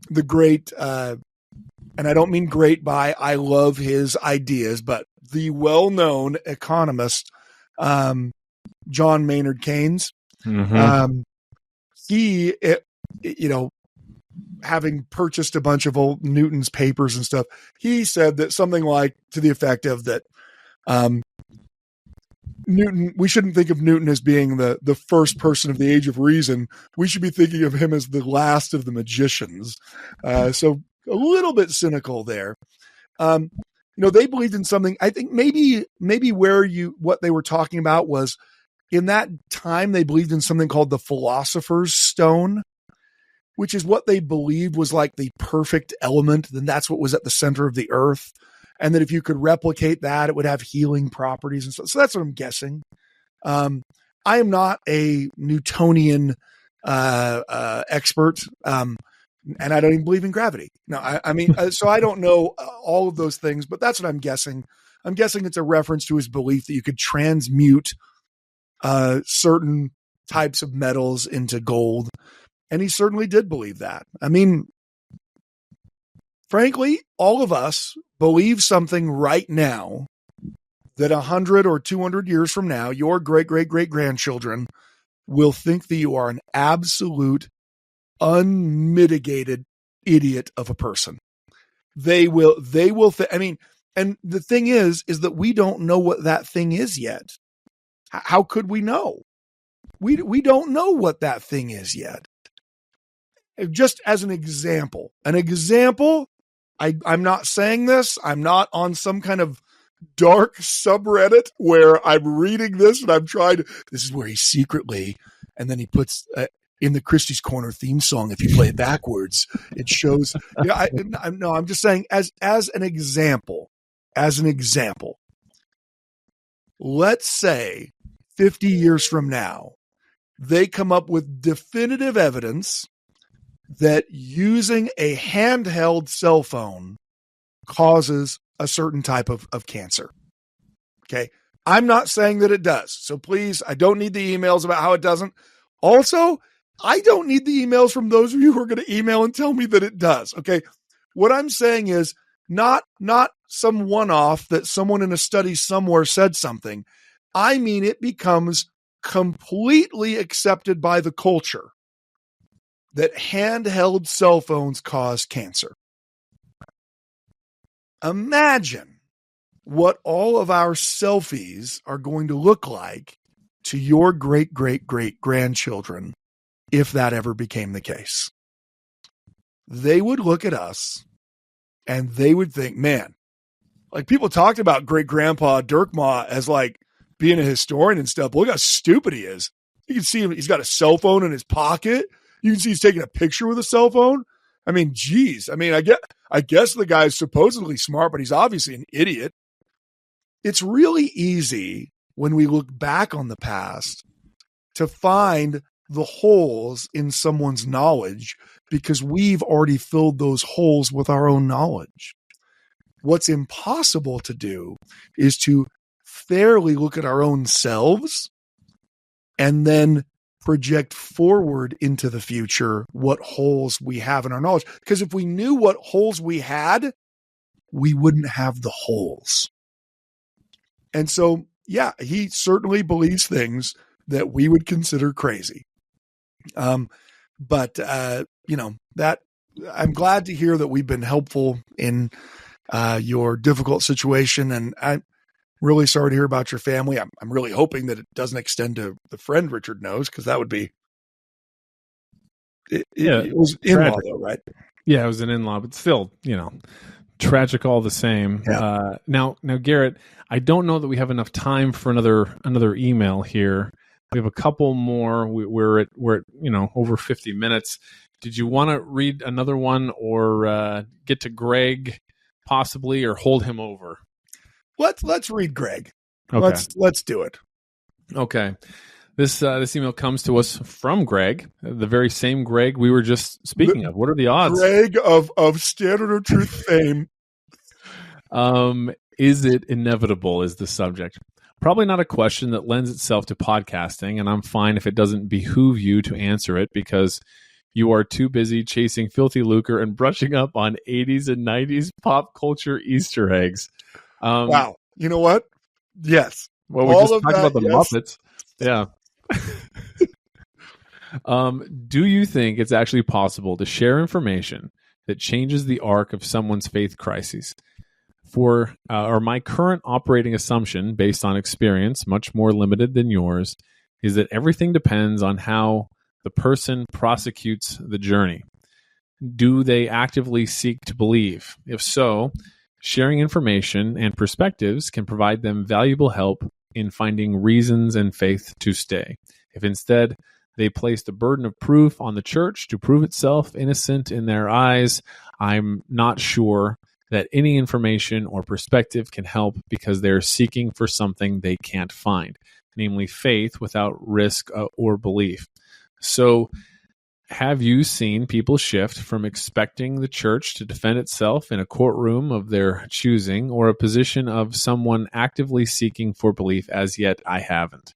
B: the great, and I don't mean great by I love his ideas, but the well-known economist John Maynard Keynes, he, having purchased a bunch of old Newton's papers and stuff, he said that something like to the effect of that Newton, we shouldn't think of Newton as being the first person of the age of reason. We should be thinking of him as the last of the magicians. So a little bit cynical there. They believed in something. I think maybe what they were talking about was, in that time, they believed in something called the Philosopher's Stone, which is what they believed was like the perfect element. Then that's what was at the center of the earth. And that if you could replicate that, it would have healing properties and stuff. So that's what I'm guessing. I am not a Newtonian expert, and I don't even believe in gravity. No, I mean, so I don't know all of those things, but that's what I'm guessing. I'm guessing it's a reference to his belief that you could transmute certain types of metals into gold. And he certainly did believe that. I mean, frankly, all of us believe something right now that 100 or 200 years from now, your great-great-great-grandchildren will think that you are an absolute, unmitigated idiot of a person. They will and the thing is that we don't know what that thing is yet. How could we know? We don't know what that thing is yet. Just as an example, I'm not saying this. I'm not on some kind of dark subreddit where I'm reading this and I'm trying to, this is where he secretly, and then he puts in the Kristy's Corner theme song, if you play it backwards, it shows, I'm just saying as an example, let's say 50 years from now, they come up with definitive evidence that using a handheld cell phone causes a certain type of cancer. Okay. I'm not saying that it does. So please, I don't need the emails about how it doesn't. Also, I don't need the emails from those of you who are going to email and tell me that it does. Okay. What I'm saying is not some one-off that someone in a study somewhere said something. I mean, it becomes completely accepted by the culture that handheld cell phones cause cancer. Imagine what all of our selfies are going to look like to your great-great-great-grandchildren if that ever became the case. They would look at us and they would think, man, like people talked about great-grandpa Dirk Ma as like being a historian and stuff. Look how stupid he is. You can see him. He's got a cell phone in his pocket. You can see he's taking a picture with a cell phone. I mean, geez. I mean, I guess the guy's supposedly smart, but he's obviously an idiot. It's really easy when we look back on the past to find the holes in someone's knowledge because we've already filled those holes with our own knowledge. What's impossible to do is to fairly look at our own selves and then project forward into the future what holes we have in our knowledge. Because if we knew what holes we had, we wouldn't have the holes. And so, yeah, he certainly believes things that we would consider crazy. But that I'm glad to hear that we've been helpful in your difficult situation. And I'm really sorry to hear about your family. I'm really hoping that it doesn't extend to the friend Richard knows, because that would be, it was in-law though, right?
C: Yeah, it was an in-law, but still, tragic all the same.
B: Yeah.
C: Now, Gerrit, I don't know that we have enough time for another email here. We have a couple more. We're at over 50 minutes. Did you want to read another one or get to Greg possibly, or hold him over?
B: Let's read Greg.
C: Okay.
B: Let's do it.
C: Okay. This email comes to us from Greg, the very same Greg we were just speaking of. What are the odds?
B: Greg of Standard of Truth fame.
C: Is it inevitable is the subject. Probably not a question that lends itself to podcasting, and I'm fine if it doesn't behoove you to answer it because you are too busy chasing filthy lucre and brushing up on 80s and 90s pop culture Easter eggs.
B: Wow. You know what? Yes.
C: Well, we just talked about the Muppets. Yeah. Do you think it's actually possible to share information that changes the arc of someone's faith crises? Or my current operating assumption, based on experience, much more limited than yours, is that everything depends on how the person prosecutes the journey. Do they actively seek to believe? If so, sharing information and perspectives can provide them valuable help in finding reasons and faith to stay. If instead they place the burden of proof on the church to prove itself innocent in their eyes, I'm not sure that any information or perspective can help because they're seeking for something they can't find, namely faith without risk or belief. So, have you seen people shift from expecting the church to defend itself in a courtroom of their choosing or a position of someone actively seeking for belief? As yet, I haven't.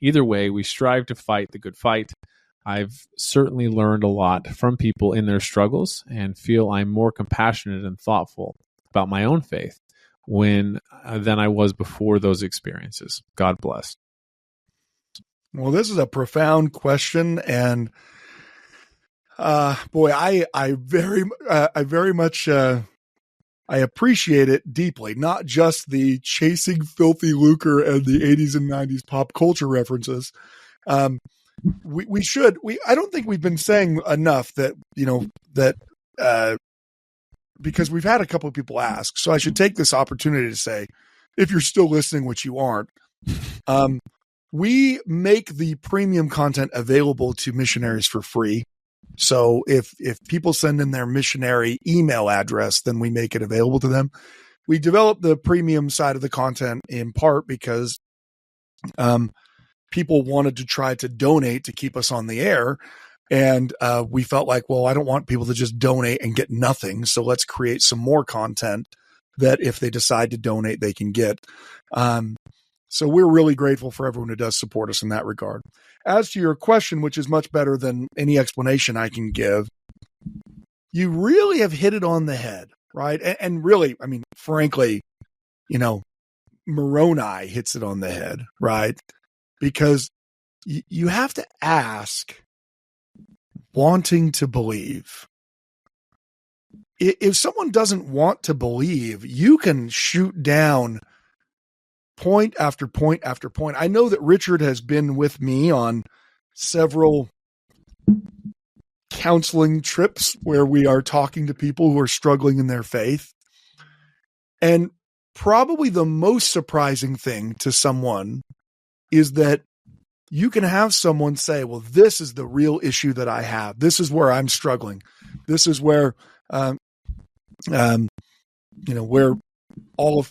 C: Either way, we strive to fight the good fight. I've certainly learned a lot from people in their struggles and feel I'm more compassionate and thoughtful about my own faith than I was before those experiences. God bless.
B: Well, this is a profound question, and boy, I very much I appreciate it deeply. Not just the chasing filthy lucre and the 80s and 90s pop culture references. I don't think we've been saying enough that because we've had a couple of people ask, so I should take this opportunity to say, if you're still listening, which you aren't, we make the premium content available to missionaries for free. So if people send in their missionary email address, then we make it available to them. We developed the premium side of the content in part because people wanted to try to donate to keep us on the air. And we felt like, well, I don't want people to just donate and get nothing. So let's create some more content that if they decide to donate, they can get. So we're really grateful for everyone who does support us in that regard. As to your question, which is much better than any explanation I can give, you really have hit it on the head, right? And really, I mean, frankly, Moroni hits it on the head, right? Because you have to ask, wanting to believe. If someone doesn't want to believe, you can shoot down point after point after point. I know that Richard has been with me on several counseling trips where we are talking to people who are struggling in their faith. And probably the most surprising thing to someone is that you can have someone say, well, this is the real issue that I have. This is where I'm struggling. This is where, where all of,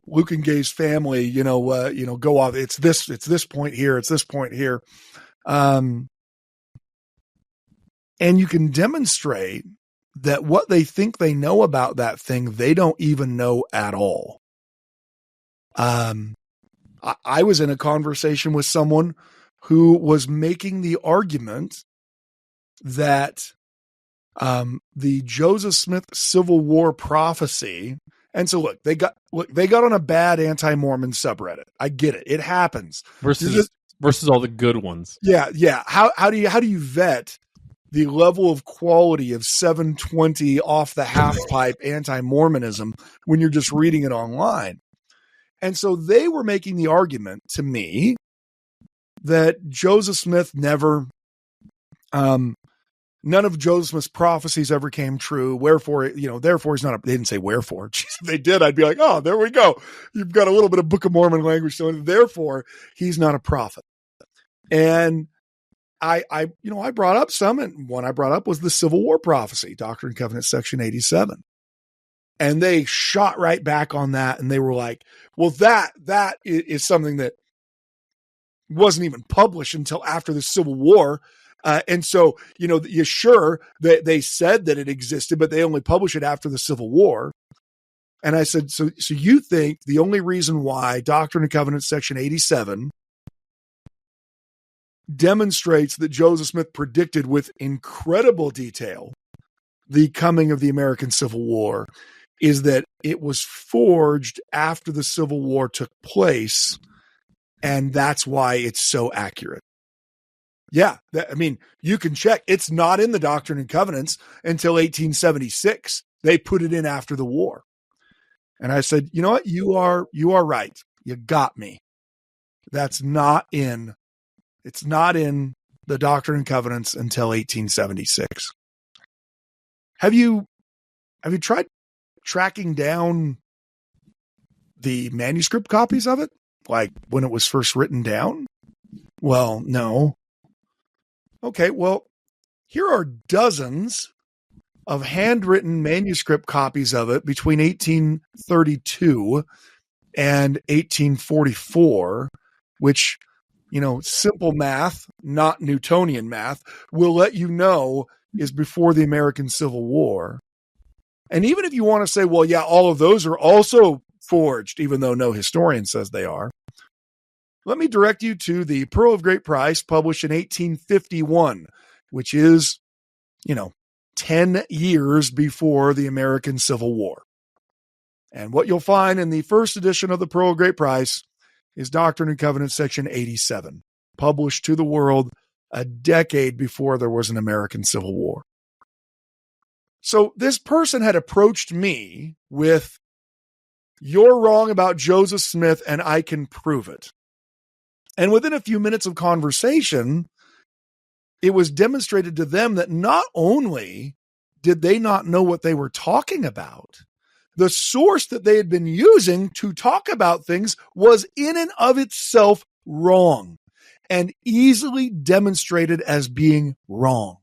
B: Luke and Gay's family, go off. It's this point here. It's this point here. And you can demonstrate that what they think they know about that thing, they don't even know at all. I was in a conversation with someone who was making the argument that the Joseph Smith Civil War prophecy. And so look, they got on a bad anti-Mormon subreddit. I get it. It happens.
C: Versus all the good ones.
B: Yeah. How do you vet the level of quality of 720 off the half pipe anti-Mormonism when you're just reading it online? And so they were making the argument to me that Joseph Smith never, none of Joseph Smith's prophecies ever came true. Wherefore, therefore he's not they didn't say wherefore. Jeez, if they did, I'd be like, oh, there we go. You've got a little bit of Book of Mormon language. So therefore he's not a prophet. And I brought up some, and one I brought up was the Civil War prophecy, Doctrine and Covenants, section 87. And they shot right back on that. And they were like, well, that is something that wasn't even published until after the Civil War. And so, you're sure that they said that it existed, but they only published it after the Civil War. And I said, so you think the only reason why Doctrine and Covenants, section 87 demonstrates that Joseph Smith predicted with incredible detail the coming of the American Civil War is that it was forged after the Civil War took place, and that's why it's so accurate. Yeah, you can check. It's not in the Doctrine and Covenants until 1876. They put it in after the war. And I said, you know what? You are right. You got me. It's not in the Doctrine and Covenants until 1876. Have you tried tracking down the manuscript copies of it? Like when it was first written down? Well, no. Okay, well, here are dozens of handwritten manuscript copies of it between 1832 and 1844, which, simple math, not Newtonian math, will let you know is before the American Civil War. And even if you want to say, well, yeah, all of those are also forged, even though no historian says they are, let me direct you to the Pearl of Great Price, published in 1851, which is, 10 years before the American Civil War. And what you'll find in the first edition of the Pearl of Great Price is Doctrine and Covenants, section 87, published to the world a decade before there was an American Civil War. So this person had approached me with, you're wrong about Joseph Smith and I can prove it. And within a few minutes of conversation, it was demonstrated to them that not only did they not know what they were talking about, the source that they had been using to talk about things was in and of itself wrong and easily demonstrated as being wrong.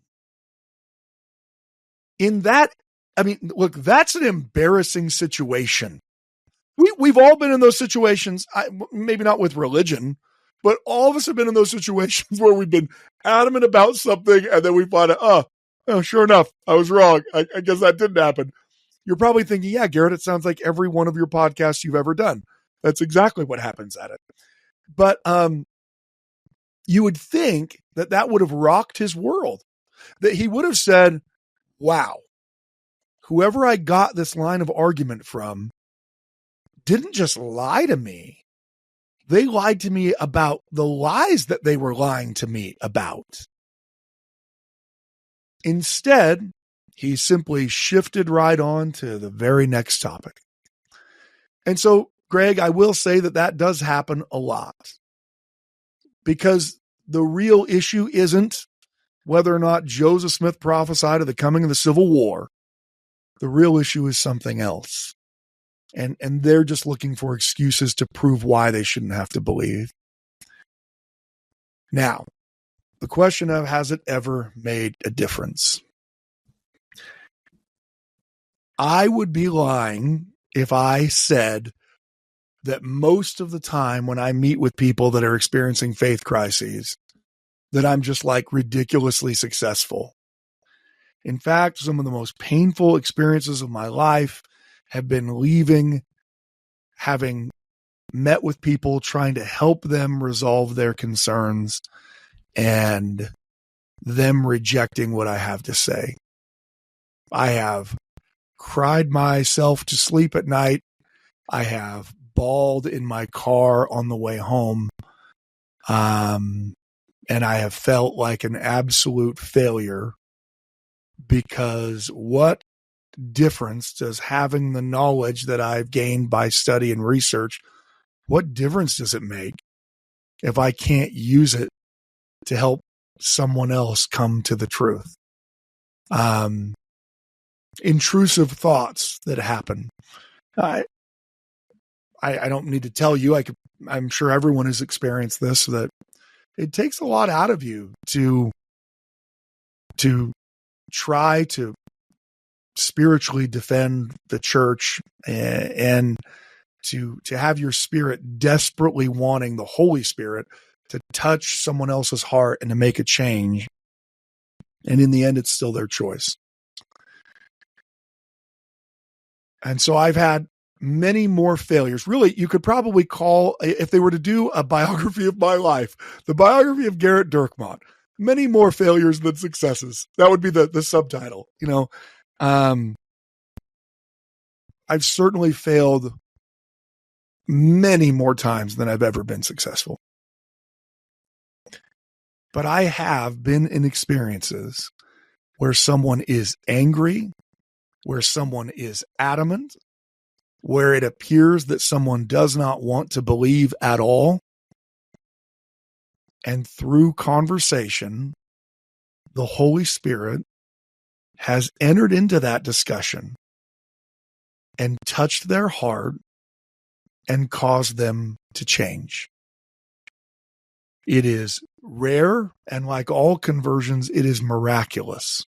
B: Look, that's an embarrassing situation. We've all been in those situations, maybe not with religion, but all of us have been in those situations where we've been adamant about something and then we find out, oh, sure enough, I was wrong. I guess that didn't happen. You're probably thinking, yeah, Gerrit, it sounds like every one of your podcasts you've ever done. That's exactly what happens at it. But you would think that that would have rocked his world, that he would have said, wow, whoever I got this line of argument from didn't just lie to me. They lied to me about the lies that they were lying to me about. Instead, he simply shifted right on to the very next topic. And so, Greg, I will say that that does happen a lot, because the real issue isn't whether or not Joseph Smith prophesied of the coming of the Civil War. The real issue is something else. And they're just looking for excuses to prove why they shouldn't have to believe. Now, the question of, has it ever made a difference? I would be lying if I said that most of the time when I meet with people that are experiencing faith crises, that I'm just like ridiculously successful. In fact, some of the most painful experiences of my life have been leaving, having met with people, trying to help them resolve their concerns, and them rejecting what I have to say. I have cried myself to sleep at night. I have bawled in my car on the way home. And I have felt like an absolute failure, because what difference does having the knowledge that I've gained by study and research, what difference does it make if I can't use it to help someone else come to the truth? Intrusive thoughts that happen. I don't need to tell you. I'm sure everyone has experienced this, that it takes a lot out of you to try to spiritually defend the church, and to have your spirit desperately wanting the Holy Spirit to touch someone else's heart and to make a change. And in the end, it's still their choice. And so I've had many more failures. Really, you could probably call, if they were to do a biography of my life, the biography of Gerrit Dirkmaat, many more failures than successes. That would be the subtitle. I've certainly failed many more times than I've ever been successful. But I have been in experiences where someone is angry, where someone is adamant, where it appears that someone does not want to believe at all. And through conversation, the Holy Spirit has entered into that discussion and touched their heart and caused them to change. It is rare, and like all conversions, it is miraculous.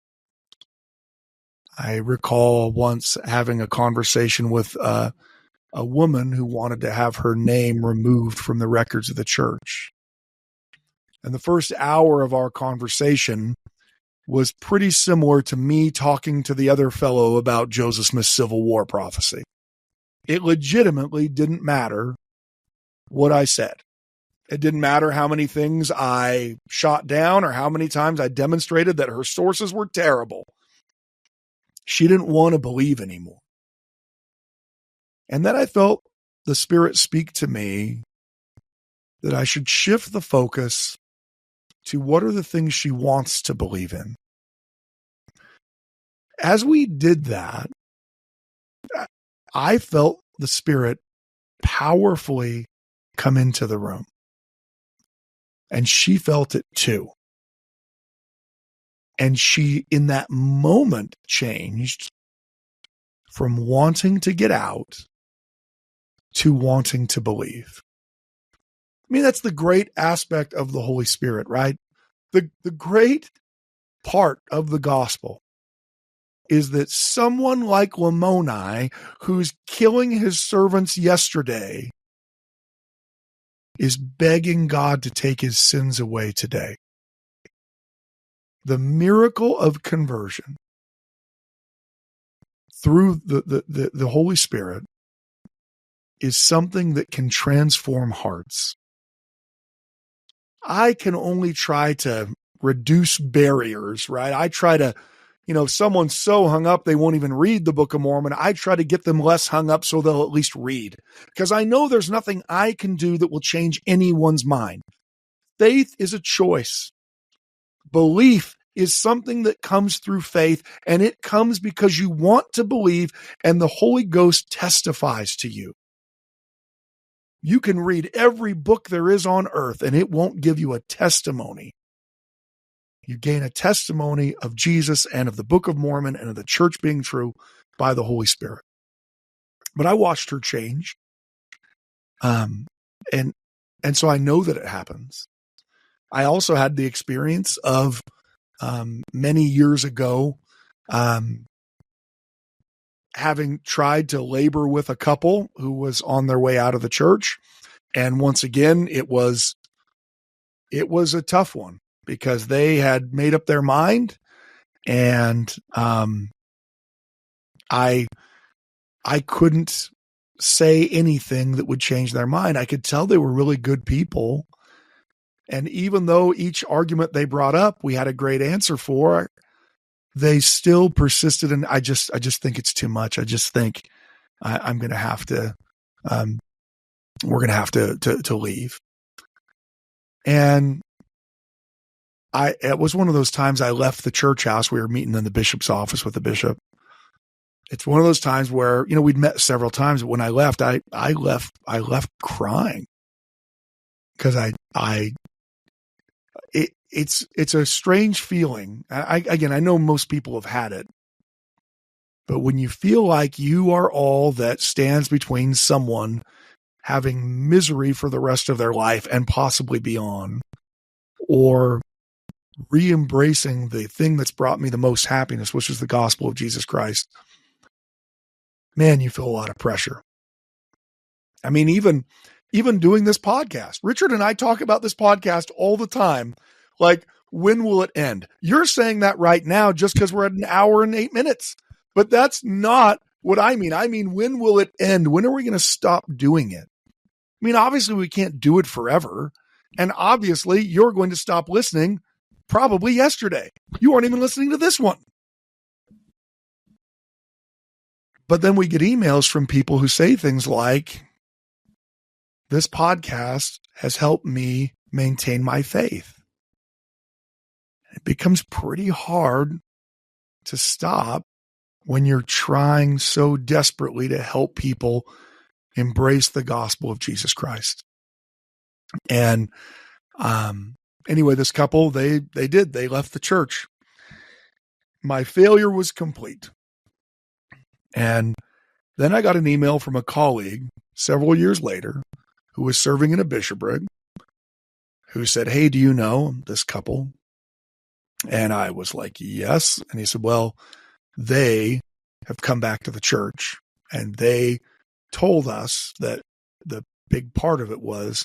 B: I recall once having a conversation with a woman who wanted to have her name removed from the records of the church. And the first hour of our conversation was pretty similar to me talking to the other fellow about Joseph Smith's Civil War prophecy. It legitimately didn't matter what I said. It didn't matter how many things I shot down or how many times I demonstrated that her sources were terrible. She didn't want to believe anymore. And then I felt the Spirit speak to me that I should shift the focus to what are the things she wants to believe in. As we did that, I felt the Spirit powerfully come into the room. And she felt it too. And she, in that moment, changed from wanting to get out to wanting to believe. I mean, that's the great aspect of the Holy Spirit, right? The great part of the gospel is that someone like Lamoni, who's killing his servants yesterday, is begging God to take his sins away today. The miracle of conversion through the Holy Spirit is something that can transform hearts. I can only try to reduce barriers, right? I try to, if someone's so hung up they won't even read the Book of Mormon, I try to get them less hung up so they'll at least read. Because I know there's nothing I can do that will change anyone's mind. Faith is a choice. Belief is something that comes through faith, and it comes because you want to believe, and the Holy Ghost testifies to you. You can read every book there is on earth, and it won't give you a testimony. You gain a testimony of Jesus and of the Book of Mormon and of the church being true by the Holy Spirit. But I watched her change. And so I know that it happens. I also had the experience of many years ago having tried to labor with a couple who was on their way out of the church. And once again, it was a tough one because they had made up their mind, and I couldn't say anything that would change their mind. I could tell they were really good people. And even though each argument they brought up, we had a great answer for, they still persisted. And I just think it's too much. I just think I'm going to have to, we're going to have to leave. And it was one of those times I left the church house. We were meeting in the bishop's office with the bishop. It's one of those times where, we'd met several times, but when I left, I left crying because it's a strange feeling. I know most people have had it, but when you feel like you are all that stands between someone having misery for the rest of their life and possibly beyond, or re-embracing the thing that's brought me the most happiness, which is the gospel of Jesus Christ, man, you feel a lot of pressure. I mean, even doing this podcast, Richard and I talk about this podcast all the time. Like, when will it end? You're saying that right now just because we're at an hour and 8 minutes, but that's not what I mean. I mean, when will it end? When are we going to stop doing it? I mean, obviously we can't do it forever. And obviously you're going to stop listening probably yesterday. You aren't even listening to this one. But then we get emails from people who say things like, this podcast has helped me maintain my faith. It becomes pretty hard to stop when you're trying so desperately to help people embrace the gospel of Jesus Christ. And anyway, this couple, they left the church. My failure was complete. And then I got an email from a colleague several years later who was serving in a bishopric who said, hey, do you know this couple? And I was like, yes. And he said, well, they have come back to the church, and they told us that the big part of it was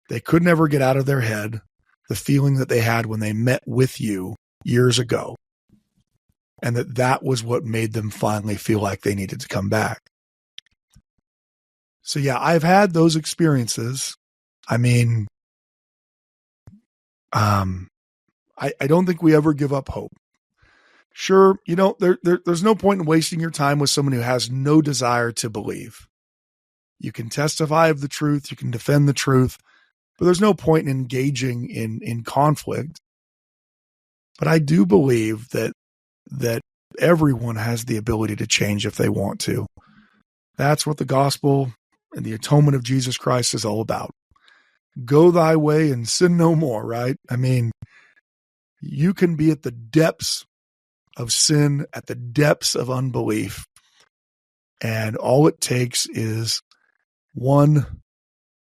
B: they could never get out of their head the feeling that they had when they met with you years ago, and that was what made them finally feel like they needed to come back. So yeah, I've had those experiences. I mean, I don't think we ever give up hope. Sure, there's no point in wasting your time with someone who has no desire to believe. You can testify of the truth, you can defend the truth, but there's no point in engaging in conflict. But I do believe that everyone has the ability to change if they want to. That's what the gospel and the atonement of Jesus Christ is all about. Go thy way and sin no more, right? I mean, you can be at the depths of sin, at the depths of unbelief, and all it takes is one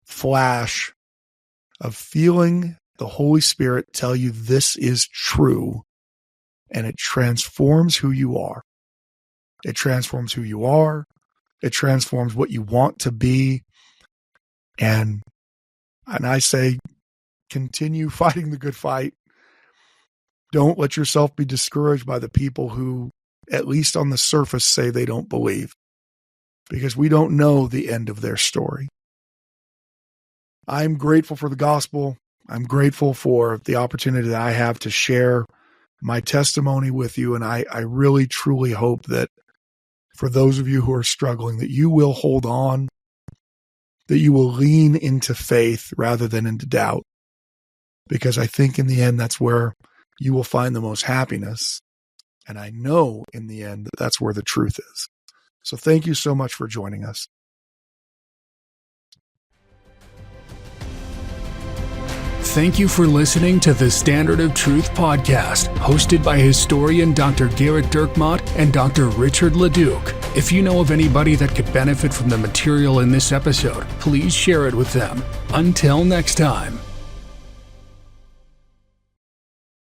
B: flash of feeling the Holy Spirit tell you this is true, and it transforms who you are. It transforms who you are. It transforms what you want to be. And I say, continue fighting the good fight. Don't let yourself be discouraged by the people who, at least on the surface, say they don't believe, because we don't know the end of their story. I'm grateful for the gospel. I'm grateful for the opportunity that I have to share my testimony with you. And I really, truly hope that for those of you who are struggling, that you will hold on, that you will lean into faith rather than into doubt. Because I think in the end, that's where you will find the most happiness. And I know in the end that that's where the truth is. So thank you so much for joining us.
A: Thank you for listening to the Standard of Truth podcast, hosted by historian Dr. Gerrit Dirkmaat and Dr. Richard Leduc. If you know of anybody that could benefit from the material in this episode, please share it with them. Until next time.